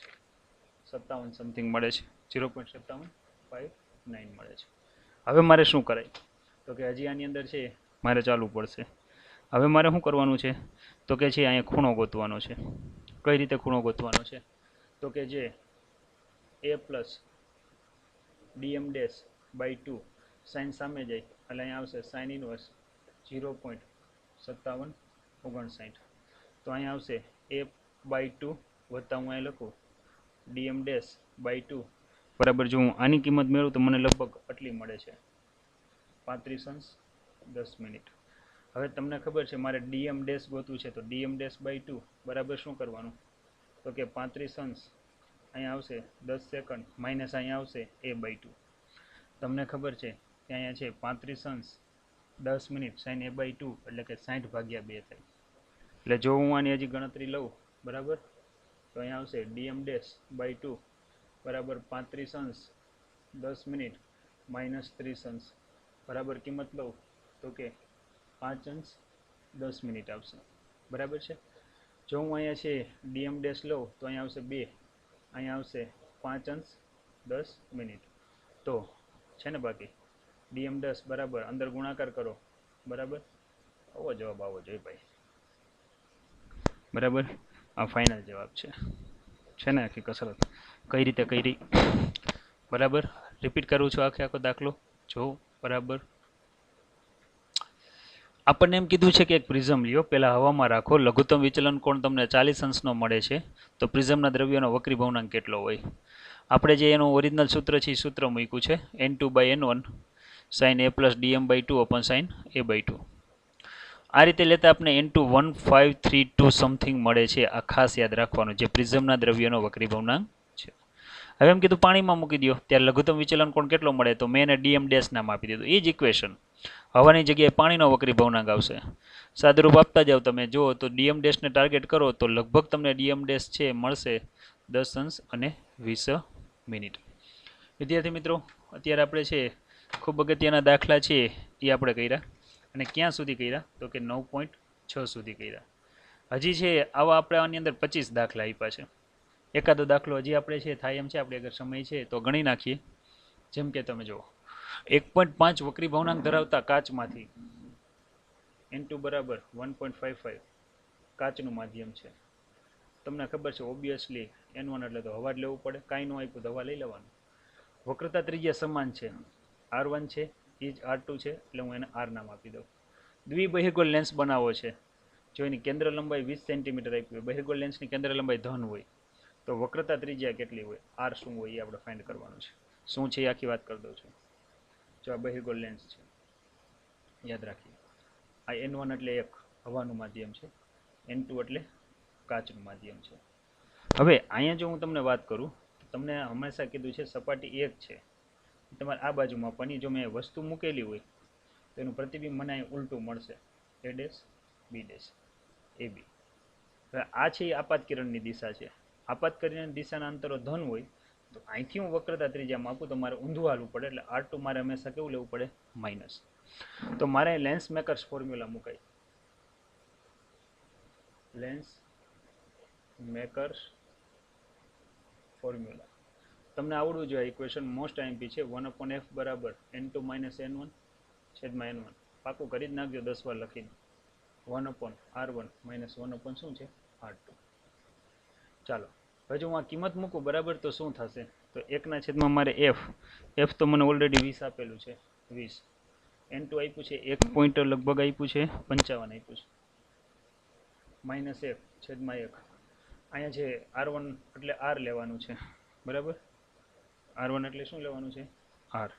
57 સમથિંગ મળે છે, 0.5759 મળે છે. હવે મારે શું કરાય તો કે હજી આની અંદર છે મારે ચાલવું પડશે. હવે મારે શું કરવાનું છે તો કે છે અહીંયા ખૂણો ગોતવાનો છે. કઈ રીતે ખૂણો ગોતવાનો છે તો કે જે a plus DM dash by 2 sine સામે જાય એટલે અહીંયા આવશે સાઇન ઇનવર્સ 0.5759, તો અહીંયા આવશે a બાય 2 વત્તા હું અહીં લખું ડીએમ ડેશ બાય 2 બરાબર. જો હું આની કિંમત મેળવું તો મને લગભગ આટલી મળે છે 35:10. હવે તમને ખબર છે મારે ડીએમ ડેશ ગોતવું છે તો ડીએમ ડેશ બાય 2 બરાબર શું કરવાનું તો કે 35 અહીંયા આવશે 10 સેકન્ડ માઇનસ અહીંયા આવશે a બાય 2. તમને ખબર છે કે અહીંયા છે 35:10 સાઈન a બાય 2 એટલે કે 60 ભાગ્યા 2 થાય. એટલે જો હું આની હજી ગણતરી લઉં બરાબર તો અહીંયા આવશે ડીએમ ડેશ બાય 2 બરાબર 35:10 માઇનસ 30 બરાબર કિંમત લઉં તો કે 5:10 આવશે બરાબર છે. જો હું અહીંયા છે ડીએમ ડેશ લઉં તો અહીંયા આવશે 2, અહીંયા આવશે 5:10 તો છે ને બાકી ડીએમ 10 બરાબર અંદર ગુણાકાર કરો બરાબર આવો જવાબ આવો જોઈએ ભાઈ બરાબર. આ ફાઇનલ જવાબ છે ને આખી કસરત કઈ રીતે કરી બરાબર. રિપીટ કરું છું આખો દાખલો જો બરાબર. આપણને એમ કીધું છે કે એક પ્રિઝમ લ્યો, પહેલાં હવામાં રાખો, લઘુત્તમ વિચલન કોણ તમને 40 અંશનો મળે છે તો પ્રિઝમના દ્રવ્યનો વક્રી ભવનાંક કેટલો હોય. આપણે જે એનું ઓરિજિનલ સૂત્ર છે એ સૂત્ર મૂક્યું છે n2/n1 sine a plus DM by 2 upon sine a by 2. આ રીતે લેતા આપણે n21532 સમથિંગ મળે છે. આ ખાસ યાદ રાખવાનું, જે પ્રિઝમના દ્રવ્યનો વક્રી ભવનાંક છે. હવે એમ કીધું પાણીમાં મૂકી દો ત્યારે લઘુત્તમ વિચલન કોણ કેટલો મળે તો મેં એને ડીએમ ડેશ નામ આપી દીધું. એ જ ઇક્વેશન હવાની જગ્યાએ પાણીનો વક્રી ભવનાંક આવશે. સાદુરૂપ આપતા જાઓ તમે જુઓ તો ડીએમ ડેશને ટાર્ગેટ કરો તો લગભગ તમને ડીએમ ડેશ છે મળશે 10 અંશ અને 20 વિદ્યાર્થી મિત્રો અત્યારે આપણે છે ખૂબ અગત્યના દાખલા છે એ આપણે કર્યા, અને ક્યાં સુધી કર્યા તો કે 9.6 સુધી કર્યા. હજી છે આવા આપણે આની અંદર 25 દાખલા આપ્યા છે. એકાદો દાખલો હજી આપણે છે થાય એમ છે, આપણે અગર સમય છે તો ગણી નાખીએ. જેમ કે તમે જુઓ 1.5 વક્રી ભવનાંક ધરાવતા કાચમાંથી n2 બરાબર 1.55 કાચનું માધ્યમ છે. તમને ખબર છે ઓબ્વિયસલી n1 એટલે તો હવા જ લેવું પડે, કાંઈ ન આપ્યું તો હવા લઈ લેવાનું. વક્રતા ત્રિજ્યા સમાન છે, r1 છે એ જ r2 છે એટલે હું એને r નામ આપી દઉં. દ્વિબહિર્ગોળ લેન્સ બનાવવો છે, જો એની કેન્દ્ર લંબાઈ 20 સેન્ટીમીટર આપી હોય, બહિર્ગોળ લેન્સની કેન્દ્ર લંબાઈ ધન હોય તો વક્રતા ત્રિજ્યા કેટલી હોય, r શું હોય એ આપણે ફાઇન્ડ કરવાનું છે. શું છે એ આખી વાત કરી દઉં છું. જો આ બહિર્ગોળ લેન્સ છે યાદ રાખીએ, આ n1 એટલે એક હવાનું માધ્યમ છે, n2 એટલે કાચનું માધ્યમ છે. હવે અહીંયા જો હું તમને વાત કરું તો તમને હંમેશા કીધું છે સપાટી એક છે, તમારે આ બાજુ માપવાની. જો મેં વસ્તુ મૂકેલી હોય તો એનું પ્રતિબિંબ મને અહીં ઉલટું મળશે, a dash b dash ab. હવે આ છે એ આપાત કિરણની દિશા છે. આપાત કિરણની દિશાના અંતરો ધન હોય તો અહીંથી હું વક્રતા ત્રિજ્યા માપું તો મારે ઊંધું હાલવું પડે, એટલે r2 મારે હંમેશા કેવું લેવું પડે માઇનસ. તો મારે લેન્સ મેકર્સ ફોર્મ્યુલા મુકાય, લેન્સ મેકર્સ ફોર્મ્યુલા તમને આવડવું જોઈએ. ઇક્વેશન મોસ્ટ આઈએમપી છે. 1/f બરાબર n2 - n1 છેદમાં n1 પાકું કરી જ નાખજો 10 વાર લખીને. 1/r1 - 1/ શું છે r2. ચાલો હવે જો હું આ કિંમત મૂકું બરાબર તો શું થશે તો 1 છેદમાં મારે f તો મને ઓલરેડી 20 આપેલું છે, 20 n2 આપ્યું છે 1 પોઈન્ટ લગભગ આપ્યું છે 55 આપ્યું છે -1 છેદમાં 1 અહીંયા છે r1 એટલે r લેવાનું છે બરાબર. r1 એટલે શું લેવાનું છે r,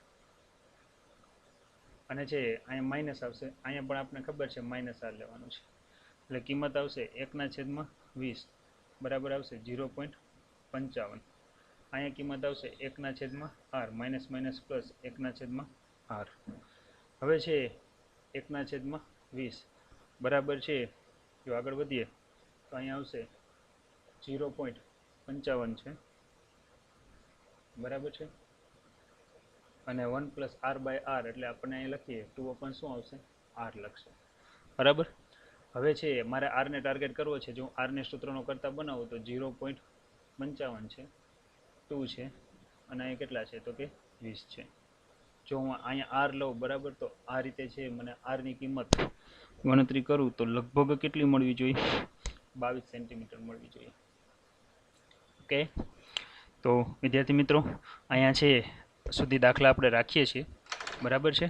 અને છે અહીંયા માઇનસ આવશે, અહીંયા પણ આપણે ખબર છે -r લેવાનું છે. એટલે કિંમત આવશે 1/20 બરાબર આવશે 0.55. અહીંયા કિંમત આવશે 1/r minus minus plus 1/r. હવે છે 1/20 બરાબર છે, જો આગળ વધીએ તો અહીંયા આવશે 0.55 છે બરાબર છે, અને 1 + r/r એટલે આપણને અહીં લખીએ 2 upon શું આવશે r લખશે બરાબર. હવે છે મારે r ને ટાર્ગેટ કરવો છે, જો r ને સૂત્રનો કરતા બનાવો તો 0.55 છે, 2 છે, અને અહીંયા કેટલા છે તો કે 20 છે. જો હું અહીંયા r લઉં બરાબર, તો આ રીતે છે મને r ની કિંમત ગણતરી કરું તો લગભગ કેટલી મળવી જોઈએ, 22 સેન્ટીમીટર મળવી જોઈએ. ઓકે, તો વિદ્યાર્થી મિત્રો અહીંયા છે સુધી દાખલા આપણે રાખીએ છીએ બરાબર છે.